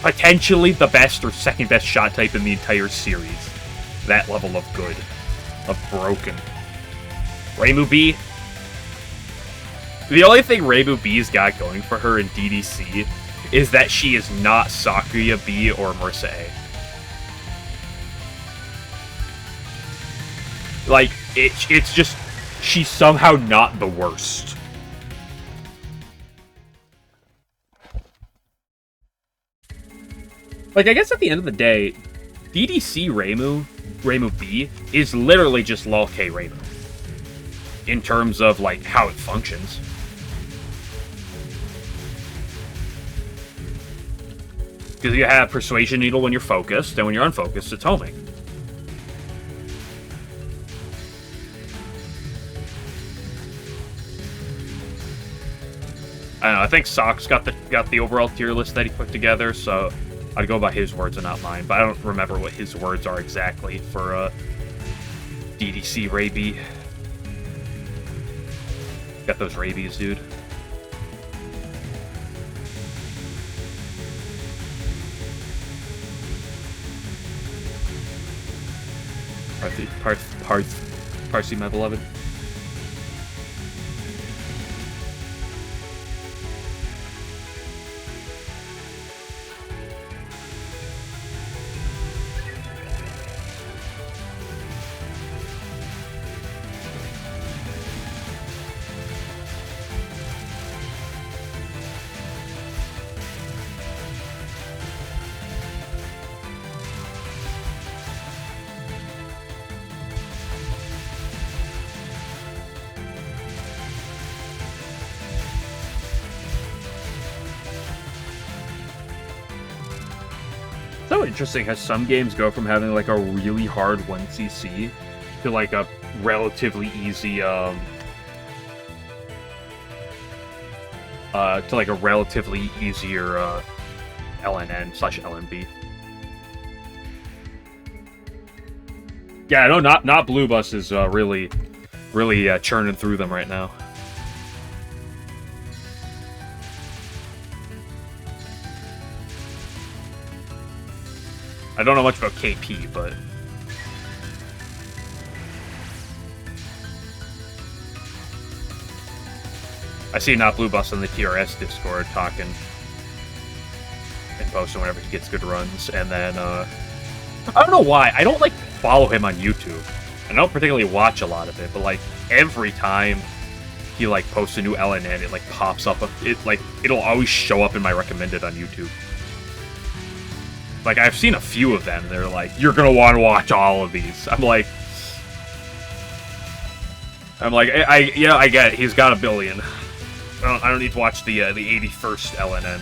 A: potentially the best or second best shot type in the entire series. That level of good, of broken. Reimu B. The only thing Reimu B's got going for her in DDC is that she is not Sakuya B or Marisa A. Like, it's just, she's somehow not the worst. Like, I guess at the end of the day, DDC Reimu B, is literally just LOL K Reimu. In terms of, like, how it functions. Because you have Persuasion Needle when you're focused, and when you're unfocused, it's homing. I don't know, I think Sock's got the overall tier list that he put together, so I'd go by his words and not mine, but I don't remember what his words are exactly for DDC Raby. Got those rabies, dude. Parsi, my beloved. also interesting how some games go from having like a really hard 1cc to like a relatively easy easier LNN/LNB. Yeah, I know not Blue Bus is really churning through them right now. I don't know much about KP, but I see Not Blue Bus on the TRS Discord talking and posting whenever he gets good runs, and then I don't know why I don't like follow him on YouTube. I don't particularly watch a lot of it, but like every time he like posts a new LNN, it like pops up. It'll always show up in my recommended on YouTube. Like, I've seen a few of them. They're like, you're gonna want to watch all of these. I'm like, yeah, I get it. He's got a billion. I don't need to watch the 81st LNN.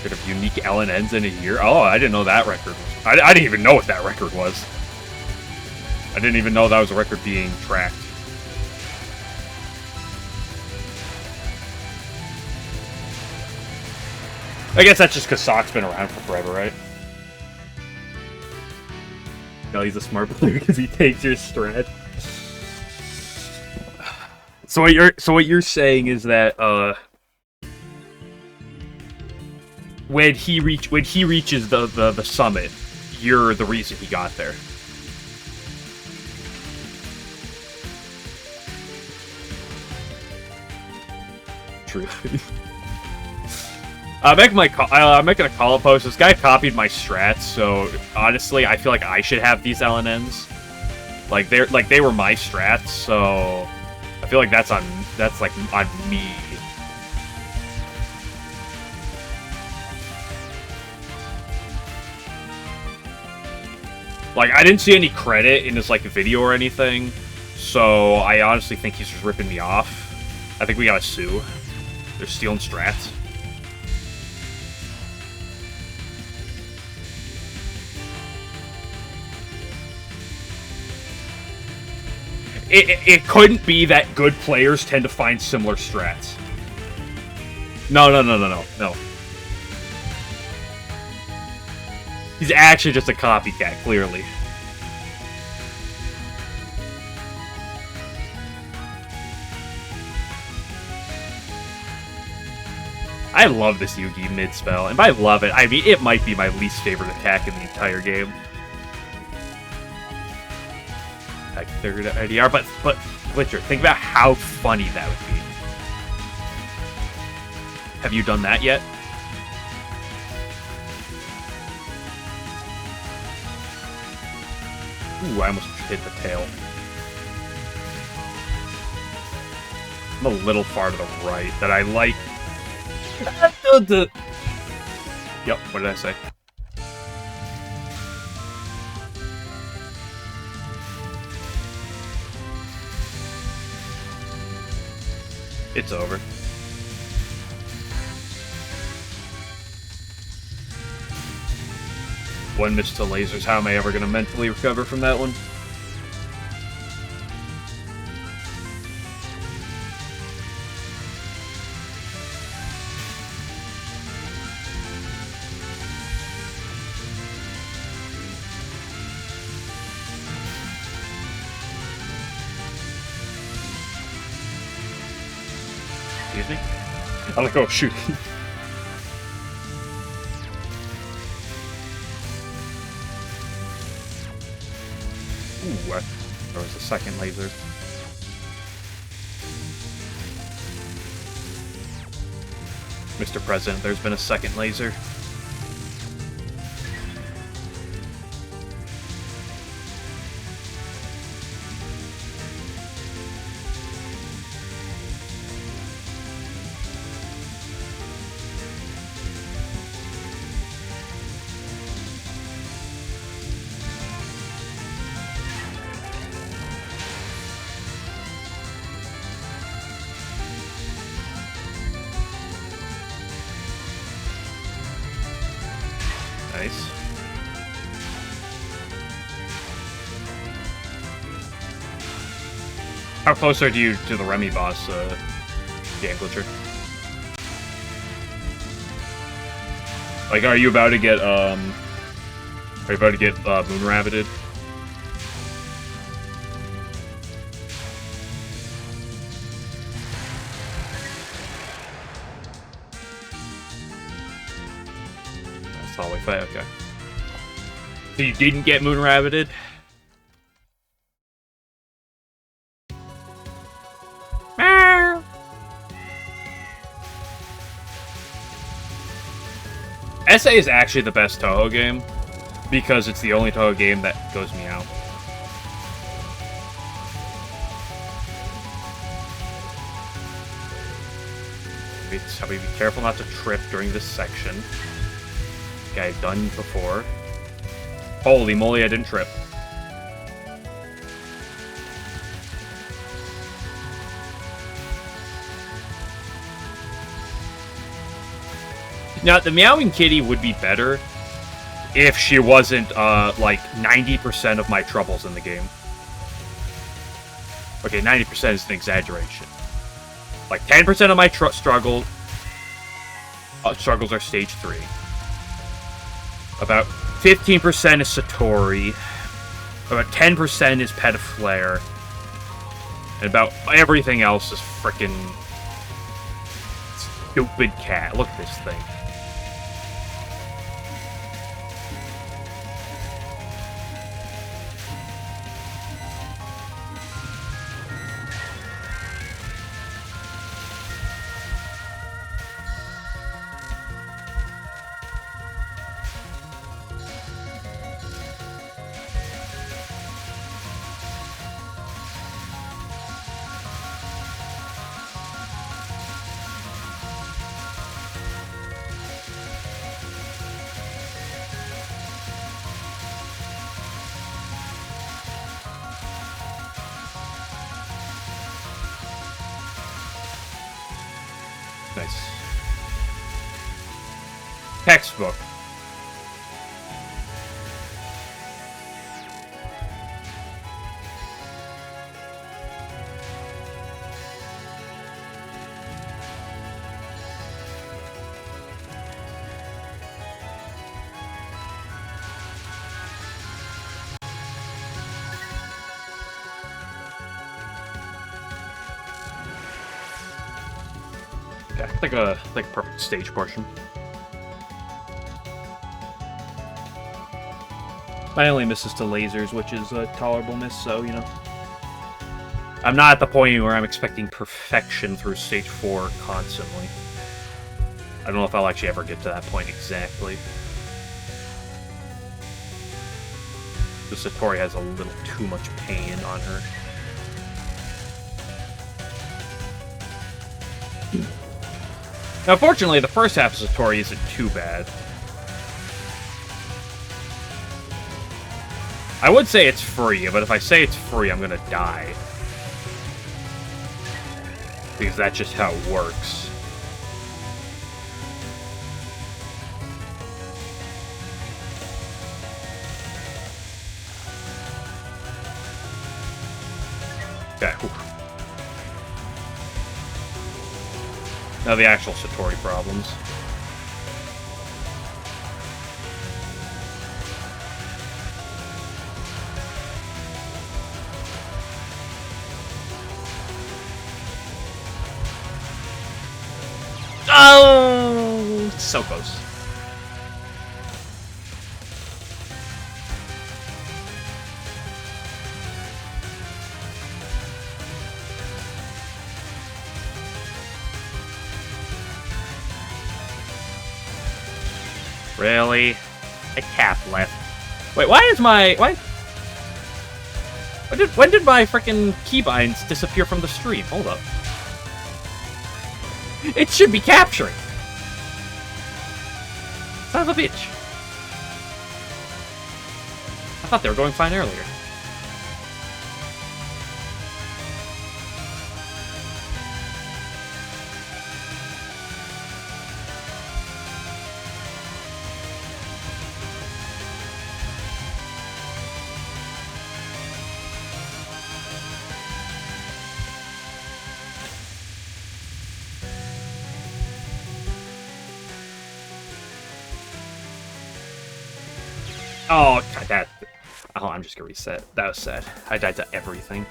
A: Of unique LNNs in a year. Oh, I didn't know that record. I didn't even know what that record was. I didn't even know that was a record being tracked. I guess that's just because Sock's been around for forever, right? No, he's a smart player because he takes your strat. So what you're saying is that when he reaches the summit, you're the reason he got there. True. I'm making a call post. This guy copied my strats, so honestly, I feel like I should have these LNNs. Like they were my strats, so I feel like that's on me. Like, I didn't see any credit in his, like, video or anything, so I honestly think he's just ripping me off. I think we gotta sue. They're stealing strats. It couldn't be that good players tend to find similar strats. No. He's actually just a copycat, clearly. I love this Yugi mid-spell, and by love it, I mean it might be my least favorite attack in the entire game. Like third IDR, but Glitcher, think about how funny that would be. Have you done that yet? Ooh, I almost hit the tail. I'm a little far to the right. That I like. Yep, what did I say? It's over. One miss to lasers. How am I ever going to mentally recover from that one? Excuse me? I'm like, oh shoot. Ooh, there was a second laser. Mr. President, there's been a second laser. Nice. How close are you to the Remy boss, Game Glitcher? Like, are you about to get, Moon Rabbited? That's all we fight, okay. So you didn't get Moon Rabbited? SA is actually the best Touhou game, because it's the only Touhou game that goes meow. So be careful not to trip during this section. Okay, I've done before. Holy moly, I didn't trip. Now, the Meowing Kitty would be better if she wasn't, like, 90% of my troubles in the game. Okay, 90% is an exaggeration. Like, 10% of my struggles are stage 3. About 15% is Satori. About 10% is Petaflare. And about everything else is frickin' stupid cat. Look at this thing. Nice. Textbook. Like a perfect stage portion. My only miss is to lasers, which is a tolerable miss, so, you know. I'm not at the point where I'm expecting perfection through stage 4 constantly. I don't know if I'll actually ever get to that point exactly. The Satori has a little too much pain on her. Now, fortunately, the first half of Satori isn't too bad. I would say it's free, but if I say it's free, I'm gonna die. Because that's just how it works. Okay. Whew. Now the actual Satori problems. Oh, so close. Really? A cap left. Wait, why is my... Why? When did my frickin' keybinds disappear from the stream? Hold up. It should be capturing! Son of a bitch. I thought they were going fine earlier. Oh, God, that... Oh, I'm just gonna reset. That was sad. I died to everything.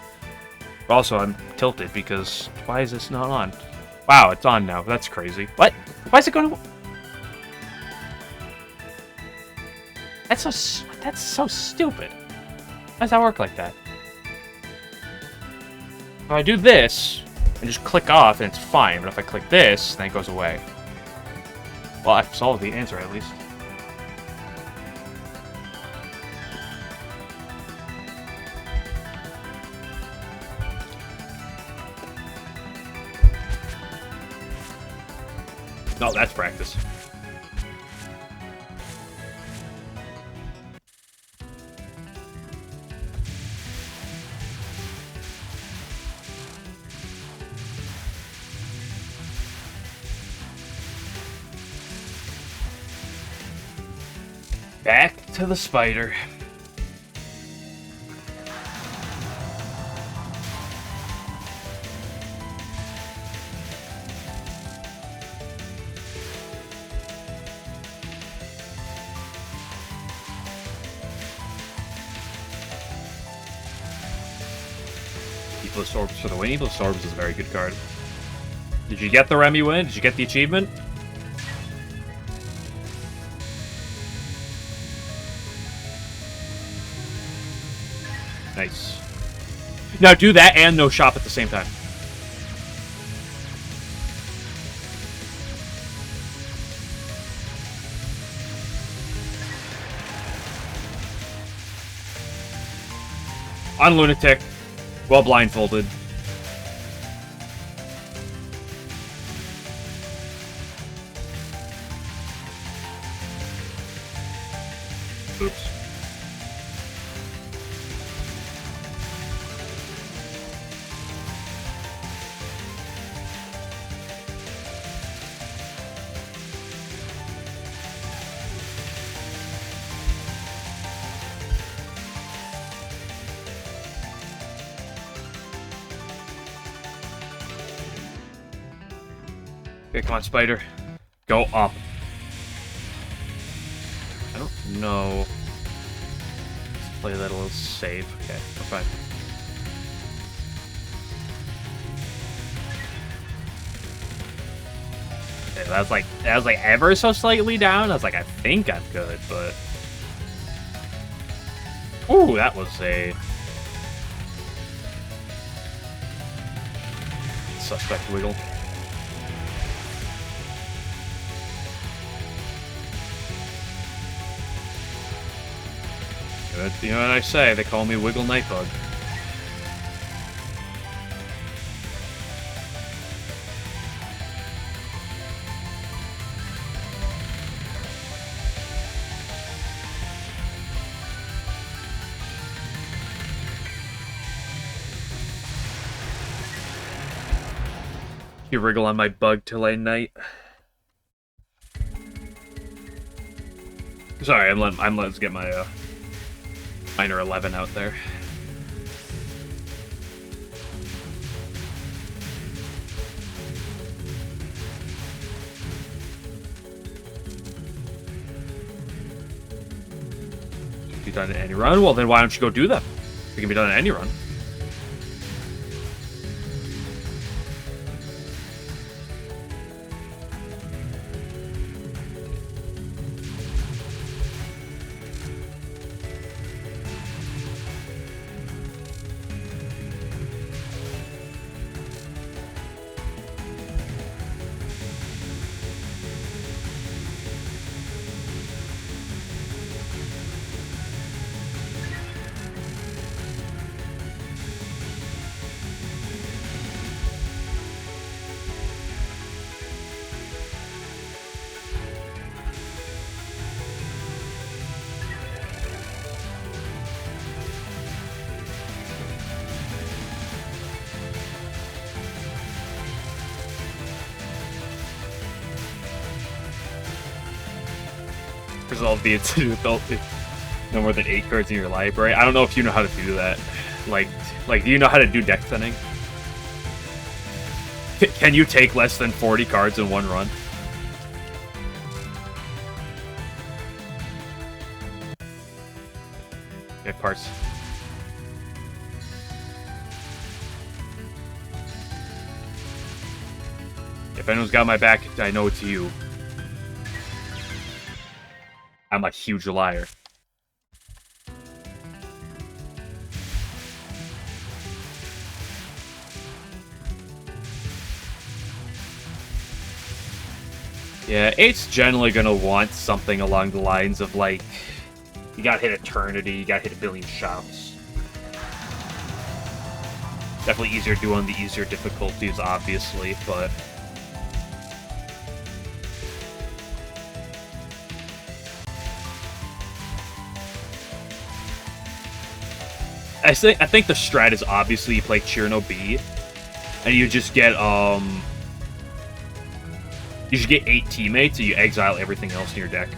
A: But also, I'm tilted because... Why is this not on? Wow, it's on now. That's crazy. What? Why is it going to... That's so stupid. How does that work like that? If I do this, and just click off, and it's fine. But if I click this, then it goes away. Well, I've solved the answer, at least. No, that's practice. Back to the spider. Evilous Orbs for the win. Evilous Orbs is a very good card. Did you get the Remy win? Did you get the achievement? Nice. Now do that and no shop at the same time. On Lunatic. Well blindfolded. Oops. Okay, come on, Spider. Go up. I don't know. Let's play that a little safe. Okay, we're fine. Okay, that was like ever so slightly down. I was like, I think I'm good, but... Ooh, that was a... suspect wiggle. But, you know what I say, they call me Wiggle Nightbug. You wriggle on my bug till I night. Sorry, let's get my minor 11 out there. Be done in any run? Well, then why don't you go do them? It can be done in any run. Resolve the incident with no more than 8 cards in your library. I don't know if you know how to do that. Like, do you know how to do deck thinning? Can you take less than 40 cards in one run? parts. If anyone's got my back, I know it's you. I'm a huge liar. Yeah, 8's generally gonna want something along the lines of, like, you gotta hit Eternity, you gotta hit a billion shots. Definitely easier to do on the easier difficulties, obviously, but... I think the strat is obviously you play Chirno B, and you just get, you should get 8 teammates, and you exile everything else in your deck.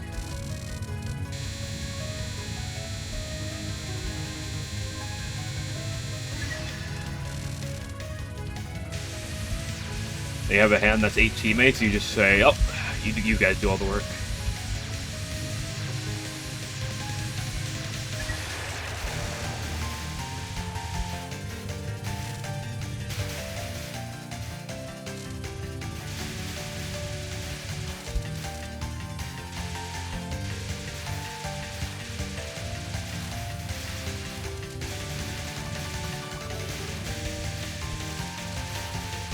A: You have a hand that's 8 teammates, you just say, oh, you guys do all the work.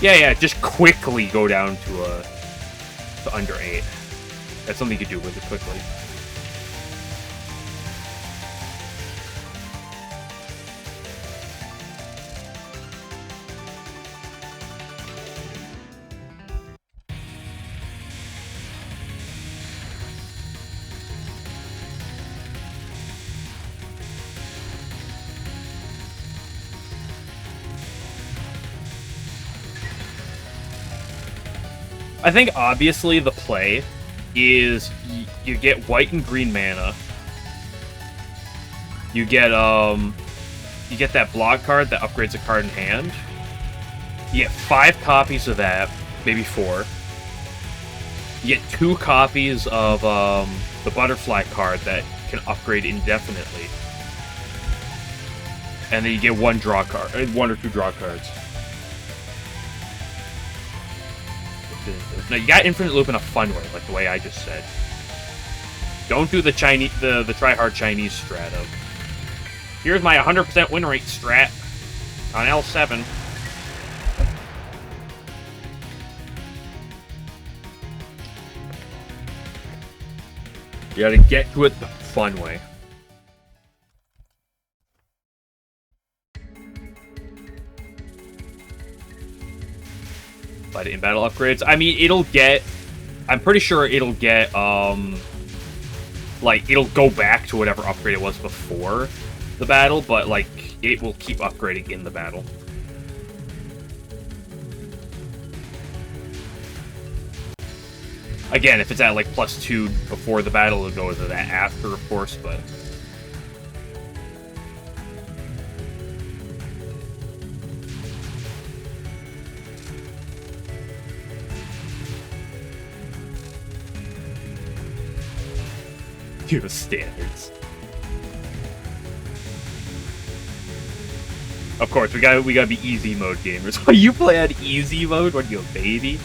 A: Yeah, just quickly go down to under 8. That's something you can do really quickly. I think obviously the play is you get white and green mana. You get that block card that upgrades a card in hand. You get 5 copies of that, maybe 4. You get 2 copies of the butterfly card that can upgrade indefinitely. And then you get 1 draw card, 1 or 2 draw cards. Now you got infinite loop in a fun way, like the way I just said. Don't do the Chinese, the try-hard Chinese strat of, here's my 100% win rate strat on L7. You gotta get to it the fun way. But in battle upgrades, I mean, it'll get, I'm pretty sure it'll get, like, it'll go back to whatever upgrade it was before the battle, but, like, it will keep upgrading in the battle. Again, if it's at, like, +2 before the battle, it'll go to that after, of course, but... the standards. Of course, we gotta be easy mode gamers. Why you play on easy mode when you're a baby?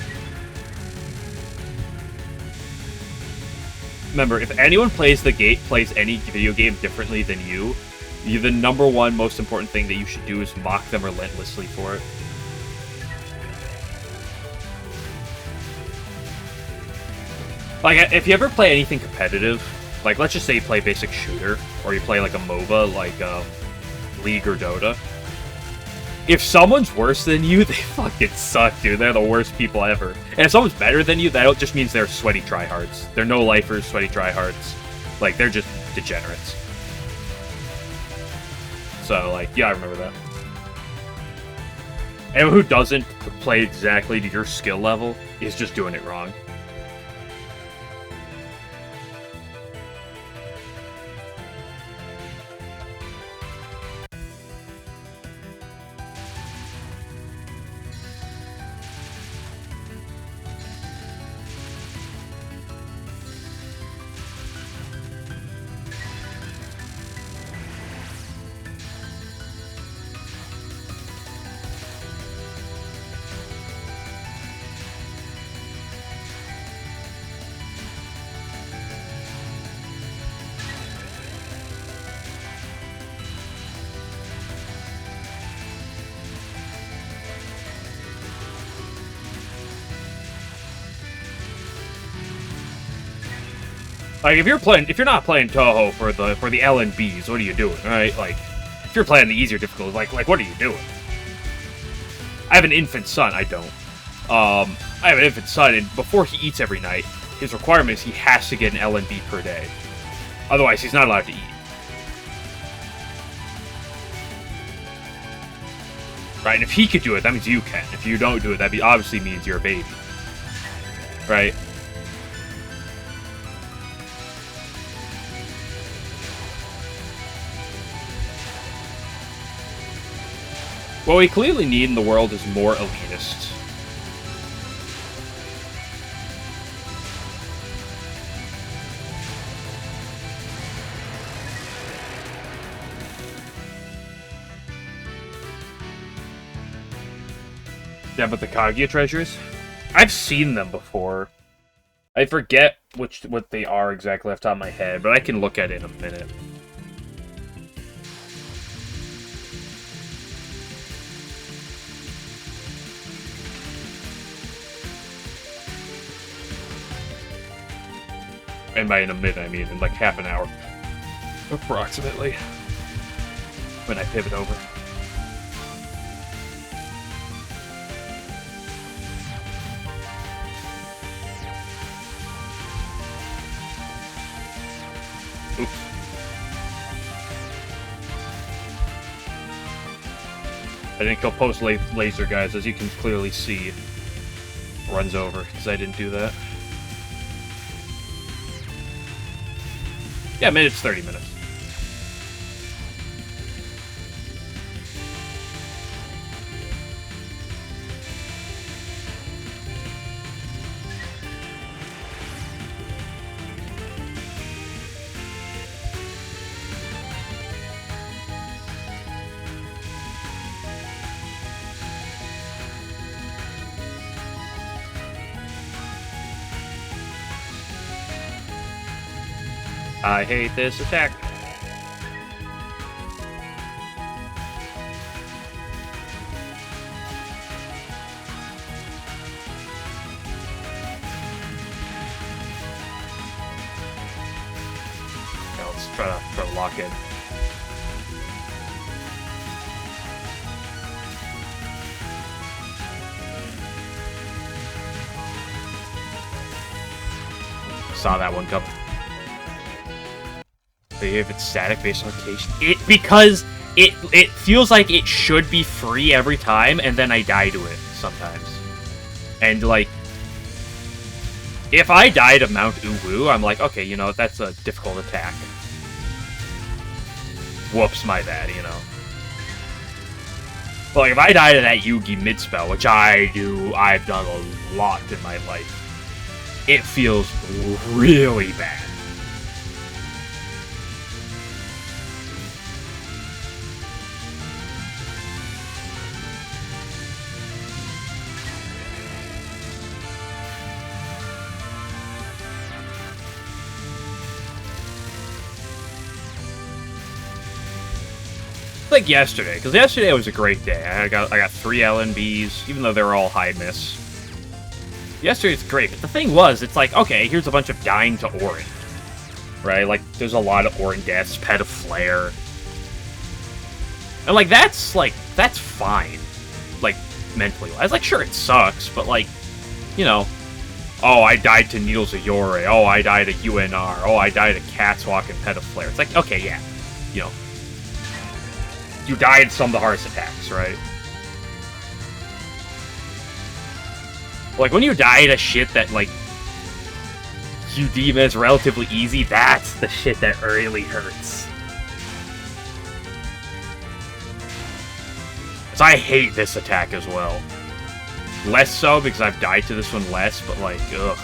A: Remember, if anyone plays any video game differently than you, the #1 most important thing that you should do is mock them relentlessly for it. Like, if you ever play anything competitive, like, let's just say you play basic shooter, or you play, like, a MOBA, like, League or Dota. If someone's worse than you, they fucking suck, dude. They're the worst people ever. And if someone's better than you, that just means they're sweaty tryhards. They're no-lifers, sweaty tryhards. Like, they're just degenerates. So, like, yeah, I remember that. Anyone who doesn't play exactly to your skill level is just doing it wrong. Like, if you're not playing Touhou for the LNBs, what are you doing, right? Like, if you're playing the easier difficulties, like what are you doing? I have an infant son. I don't. I have an infant son, and before he eats every night, his requirement is he has to get an LNB per day. Otherwise, he's not allowed to eat. Right, and if he could do it, that means you can. If you don't do it, that obviously means you're a baby. Right? What we clearly need in the world is more elitists. Yeah, but the Kaguya treasures? I've seen them before. I forget what they are exactly off the top of my head, but I can look at it in a minute. And by in a minute, I mean in like half an hour. Approximately. When I pivot over. Oops. I didn't kill post laser guys, as you can clearly see. Runs over, because I didn't do that. Yeah, it's 30 minutes. I hate this attack. Now let's try to lock in. Saw that one coming. If it's static based on location, because it feels like it should be free every time, and then I die to it sometimes. And like, if I die to Mount Uwu, I'm like, okay, you know, that's a difficult attack. Whoops, my bad, you know. But like, if I die to that Yugi mid spell, which I've done a lot in my life, it feels really bad. Like yesterday, because yesterday was a great day. I got 3 LNBs, even though they were all high miss. Yesterday's great, but the thing was, it's like, okay, here's a bunch of dying to Orin. Right? Like, there's a lot of Orin deaths, Pet of Flare. And like, that's fine. Like, mentally. I was like, sure, it sucks, but like, you know, oh, I died to Needles Ayore, oh, I died to UNR, oh, I died to Catswalk and Pet of Flare. It's like, okay, yeah, you know. You died some of the hardest attacks, right? Like, when you die to shit that, like, you deem as relatively easy, that's the shit that really hurts. So I hate this attack as well. Less so because I've died to this one less, but, like, ugh.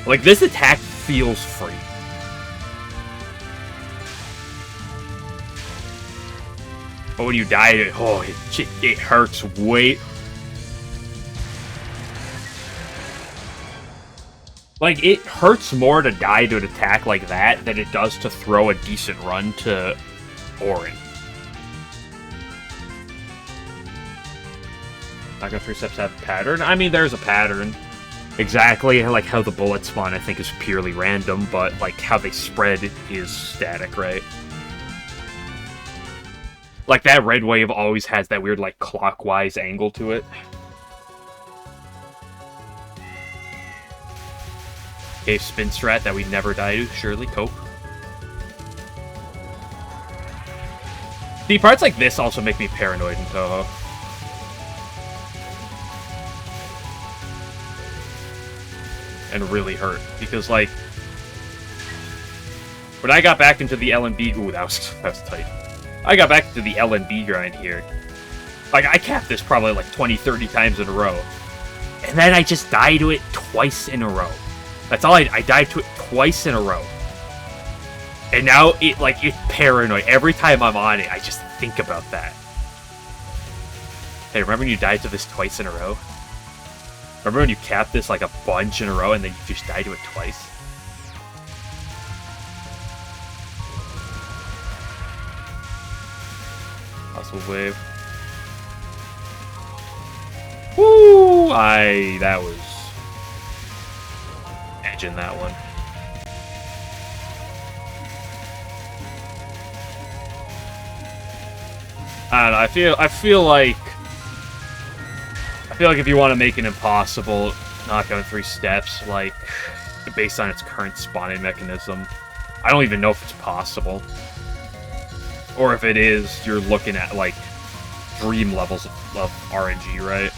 A: Like, this attack feels free. But when you die, it hurts way. Like, it hurts more to die to an attack like that than it does to throw a decent run to Orin. Not gonna 3 steps have a pattern? I mean, there's a pattern. Exactly, like how the bullets spawn, I think, is purely random, but like how they spread is static, right? Like that red wave always has that weird, like, clockwise angle to it. Cave spin strat that we never die to, surely, cope. See, parts like this also make me paranoid in Touhou. And really hurt, because, like, when I got back into the LNB... Ooh, that was tight. I got back to the LNB grind here. Like, I capped this probably like 20, 30 times in a row. And then I just died to it twice in a row. That's all I died to it twice in a row. And now it's paranoid. Every time I'm on it, I just think about that. Hey, remember when you died to this twice in a row? Remember when you capped this like a bunch in a row and then you just died to it twice? Possible wave. Woo! That was edging that one. I don't know, I feel like if you want to make an impossible knockout in 3 steps, like, based on its current spawning mechanism, I don't even know if it's possible. Or if it is, you're looking at, like, dream levels of RNG, right?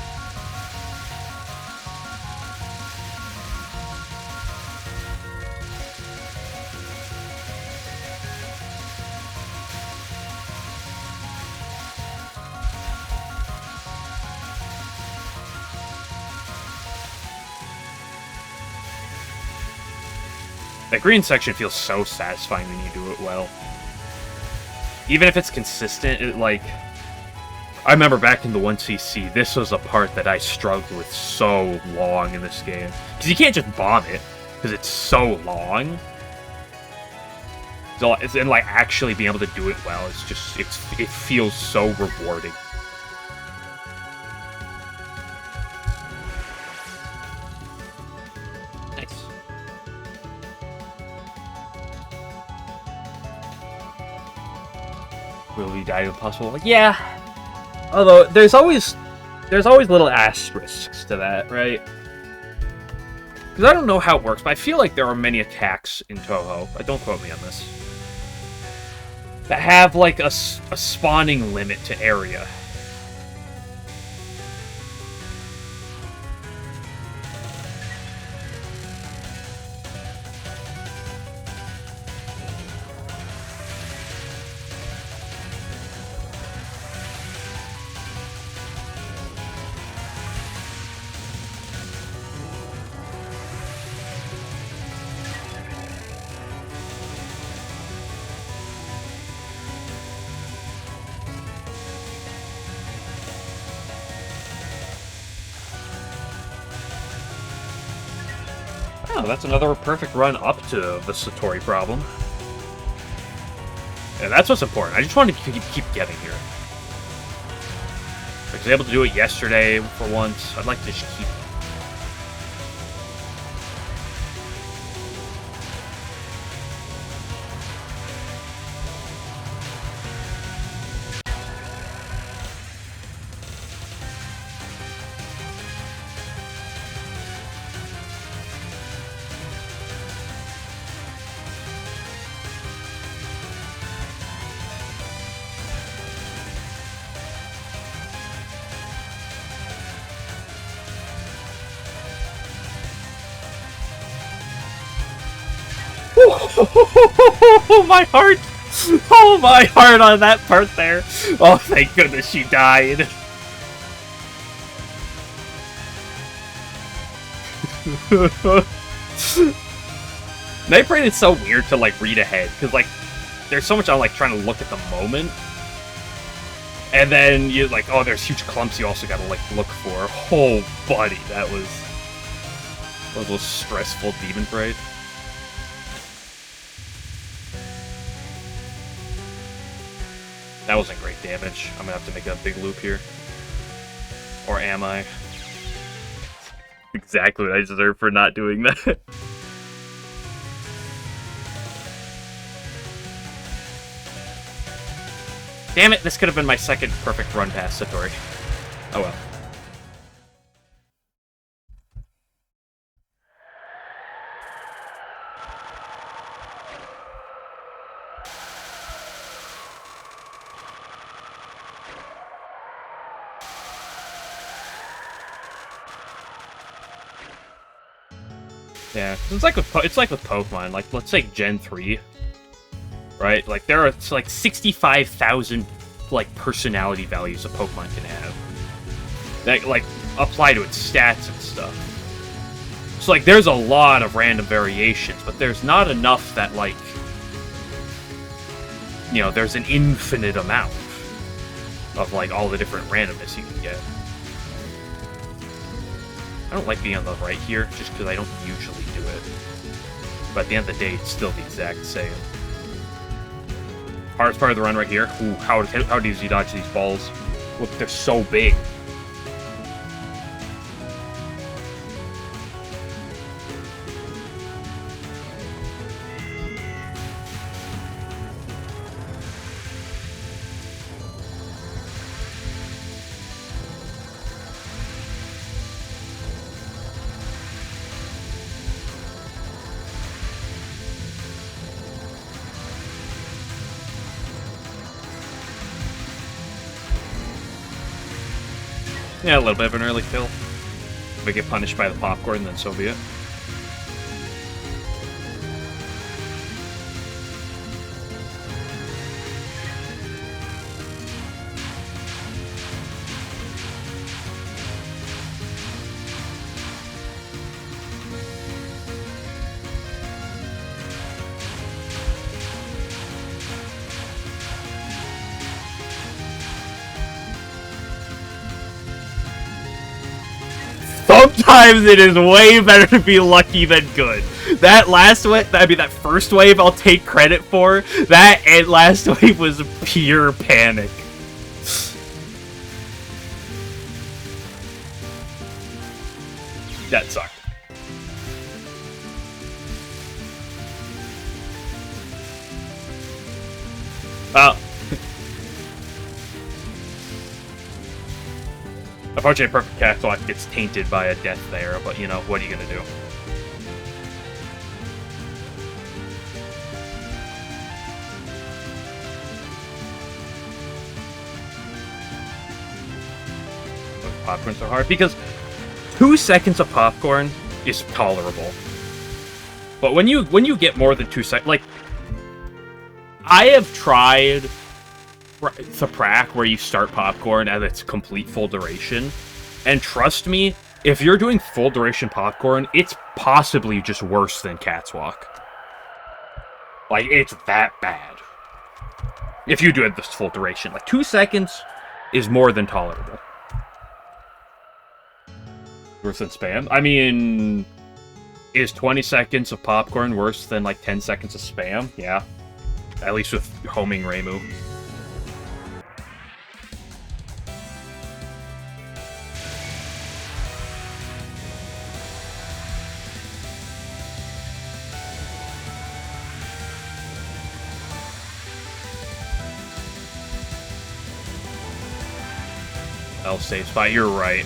A: That green section feels so satisfying when you do it well. Even if it's consistent, I remember back in the 1cc, this was a part that I struggled with so long in this game. Because you can't just bomb it, because it's so long. So, and like, actually being able to do it well, it feels so rewarding. Will we die to possible? Yeah. Although there's always little asterisks to that, right? Because I don't know how it works, but I feel like there are many attacks in Touhou, but don't quote me on this, that have like a spawning limit to area. Oh, that's another perfect run up to the Satori problem. Yeah, that's what's important. I just wanted to keep getting here. I was able to do it yesterday for once. I'd like to just keep... Oh, my heart! Oh, my heart on that part there! Oh, thank goodness she died! Night Brain is so weird to, like, read ahead, because, like, there's so much I'm, like, trying to look at the moment. And then you're like, oh, there's huge clumps you also gotta, like, look for. Oh, buddy, that was a little stressful Demon Braid. That wasn't great damage. I'm gonna have to make a big loop here. Or am I? Exactly what I deserve for not doing that. Damn it, this could have been my second perfect run past Satori. Oh well. Yeah, it's like with Pokemon. Like, let's say Gen 3, right? Like, there are like 65,000 like personality values a Pokemon can have that like apply to its stats and stuff. So like, there's a lot of random variations, but there's not enough that like, you know, there's an infinite amount of like all the different randomness you can get. I don't like being on the right here, just because I don't usually do it. But at the end of the day, it's still the exact same. Hardest part of the run right here. Ooh, how does he dodge these balls? Look, they're so big. Yeah, a little bit of an early kill. If we get punished by the popcorn, then so be it. Sometimes it is way better to be lucky than good. That last wave, that first wave I'll take credit for. That and last wave was pure panic. That sucked. Well, unfortunately, Perfect Catwalk gets tainted by a death there, but you know, what are you gonna do? Popcorn's so hard because 2 seconds of popcorn is tolerable, but when you get more than 2 seconds, like I have tried the prac where you start popcorn at its complete full duration, and trust me, if you're doing full duration popcorn, it's possibly just worse than Catwalk. Like, it's that bad. If you do it this full duration, like 2 seconds is more than tolerable. Worse than spam? I mean, is 20 seconds of popcorn worse than like 10 seconds of spam? Yeah. At least with homing Reimu. I'll save spot, you're right.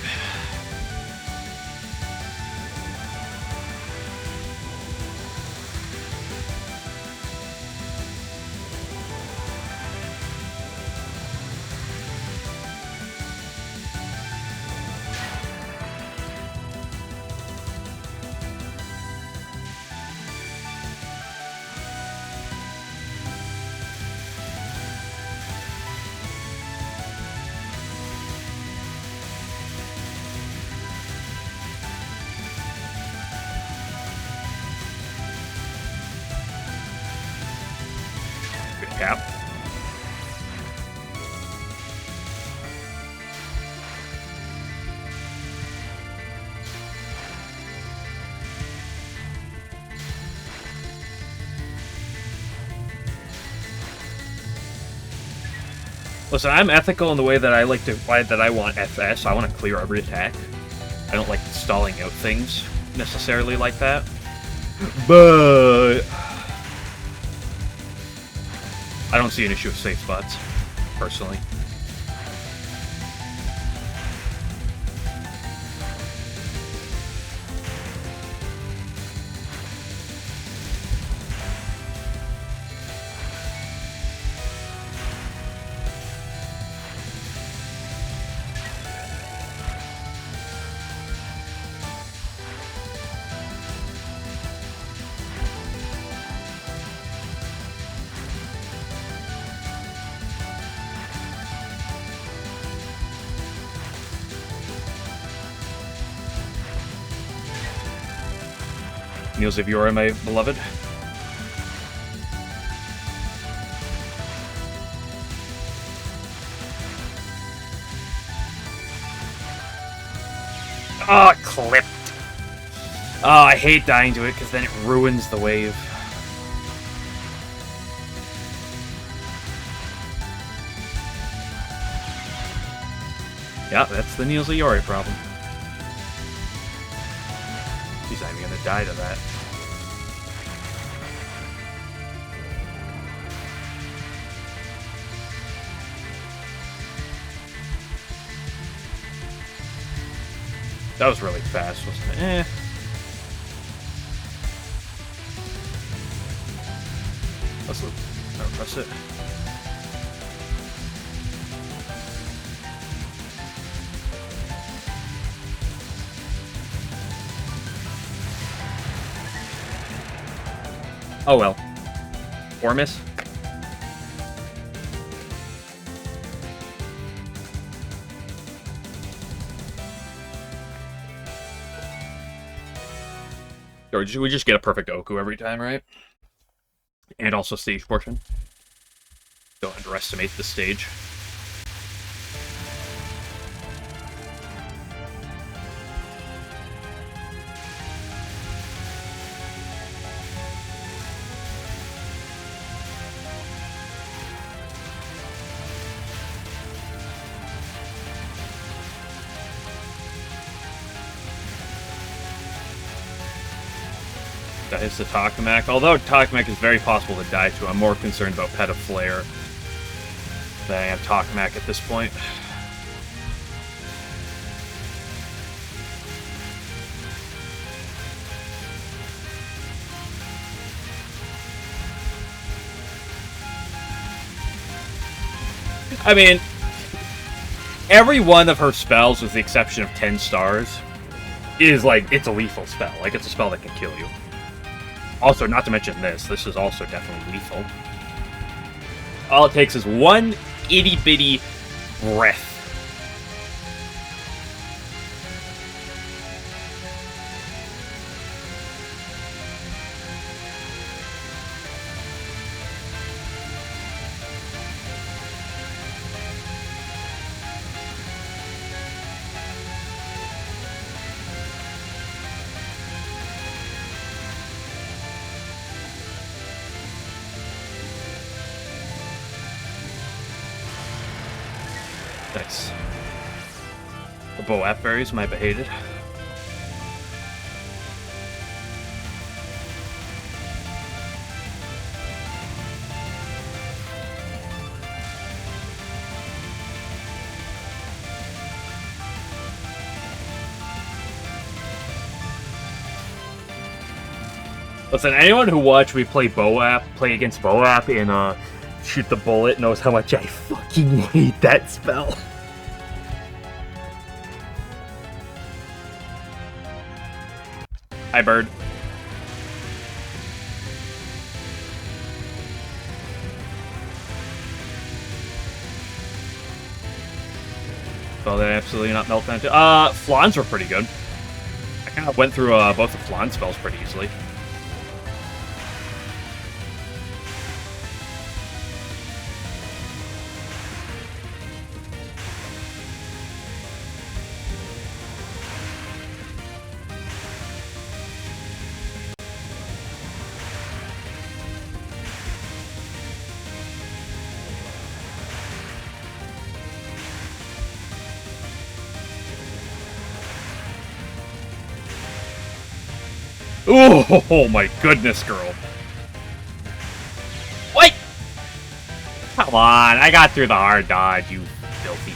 A: Cap. Listen, I'm ethical in the way that I like to, that I want FS. I want to clear every attack. I don't like stalling out things necessarily like that. But I don't see an issue with safe spots, personally. Niels of Yora, my beloved. Oh, clipped. Oh, I hate dying to it because then it ruins the wave. Yeah, that's the Niels of Yori problem. He's not even gonna die to that. That was really fast, wasn't it? Eh. Let's loop. Don't press it. Oh well. Or miss. Or we just get a perfect Oku every time, right? And also stage portion. Don't underestimate the stage. That is the Takamak. Although Takamak is very possible to die to, I'm more concerned about Peta Flare than I am Takamak at this point. I mean, every one of her spells, with the exception of 10 stars, is like, it's a lethal spell. Like, it's a spell that can kill you. Also, not to mention this is also definitely lethal. All it takes is one itty-bitty breath. Nice. The Boap berries might be hated. Listen, anyone who watched me play against Boap in Shoot the Bullet knows how much I fucking hate that spell. Hi, bird. Oh, they absolutely not melt down too. Flans were pretty good. I kind of went through both the Flan spells pretty easily. Oh my goodness, girl. What? Come on, I got through the hard dodge, you filthy,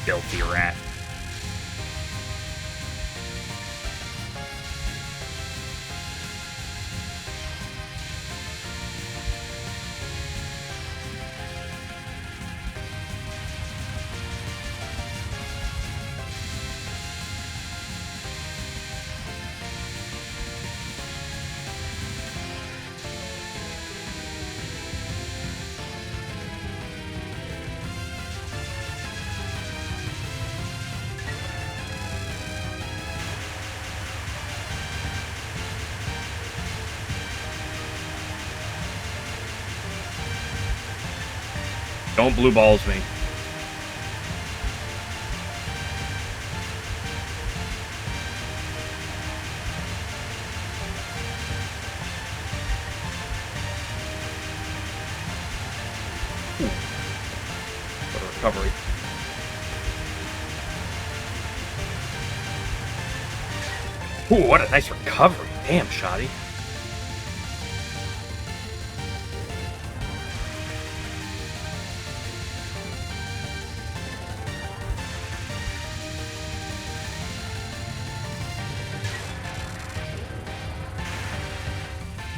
A: filthy rat. Don't blue balls me. Ooh. What a recovery. Ooh, what a nice recovery. Damn, Shoddy.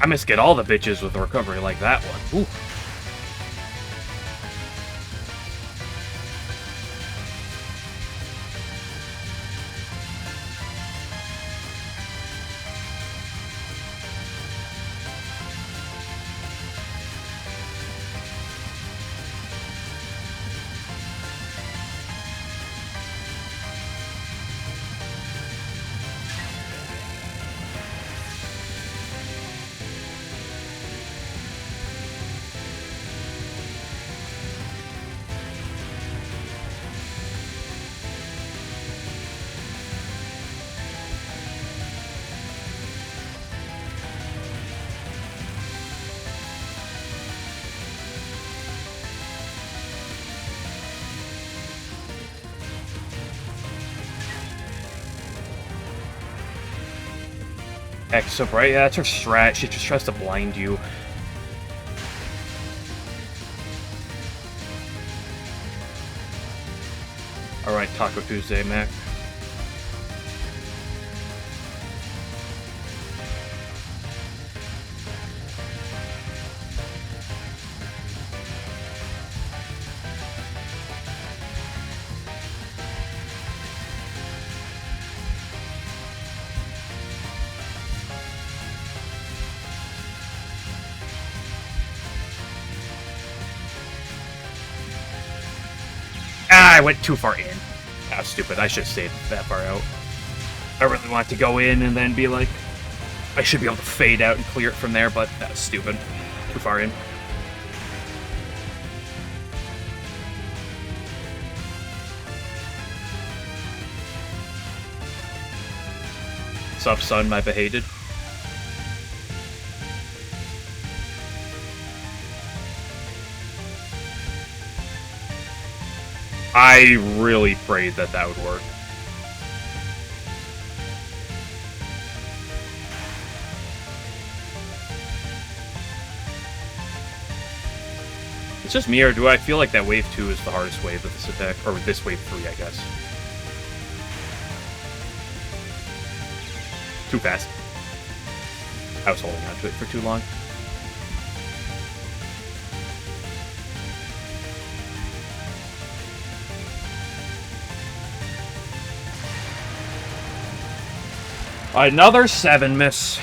A: I must get all the bitches with a recovery like that one. Ooh. Heck, so bright. Yeah, that's her strat. She just tries to blind you. Alright, Taco Tuesday, Mac. I went too far in. That was stupid. I should have stayed that far out. I really wanted to go in and then be like, I should be able to fade out and clear it from there, but that was stupid. Too far in. Sup, son, my behated. I really prayed that that would work. It's just me, or do I feel like that wave 2 is the hardest wave of this attack? Or this wave 3, I guess. Too fast. I was holding on to it for too long. Another 7 miss.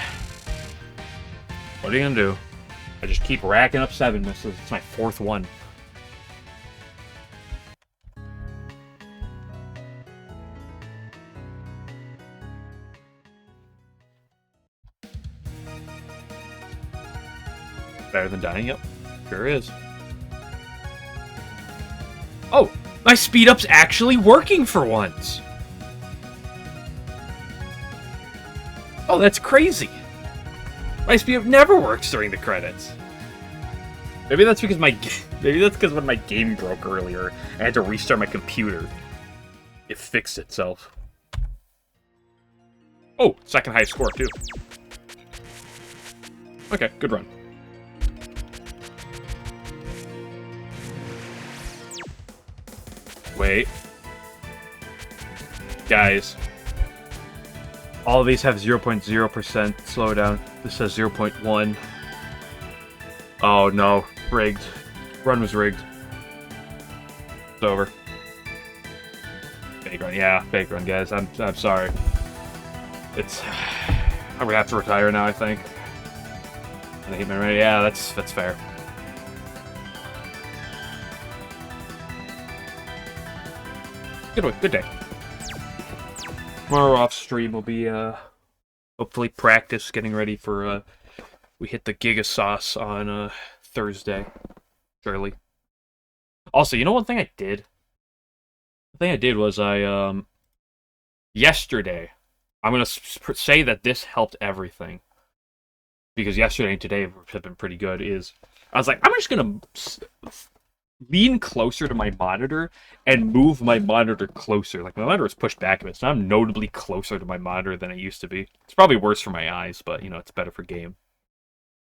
A: What are you gonna do? I just keep racking up 7 misses. It's my 4th one. Better than dying? Yep. Sure is. Oh! My speed up's actually working for once! Oh, that's crazy. My speed up never works during the credits. Maybe that's because when my game broke earlier, I had to restart my computer. It fixed itself. Oh, second highest score too. Okay, good run. Wait. Guys. All of these have 0.0% slowdown. This says 0.1. Oh no, rigged. Run was rigged. It's over. Fake run, yeah, fake run, guys. I'm sorry. It's. I'm gonna have to retire now, I think. Yeah, that's fair. Good day. Tomorrow off stream will be hopefully practice, getting ready for we hit the Giga Sauce on Thursday. Surely. Also, you know one thing I did? The thing I did was yesterday, I'm gonna say that this helped everything. Because yesterday and today have been pretty good, I was like, I'm just gonna lean closer to my monitor and move my monitor closer. Like, my monitor is pushed back a bit, so I'm notably closer to my monitor than it used to be. It's probably worse for my eyes, but, you know, it's better for game.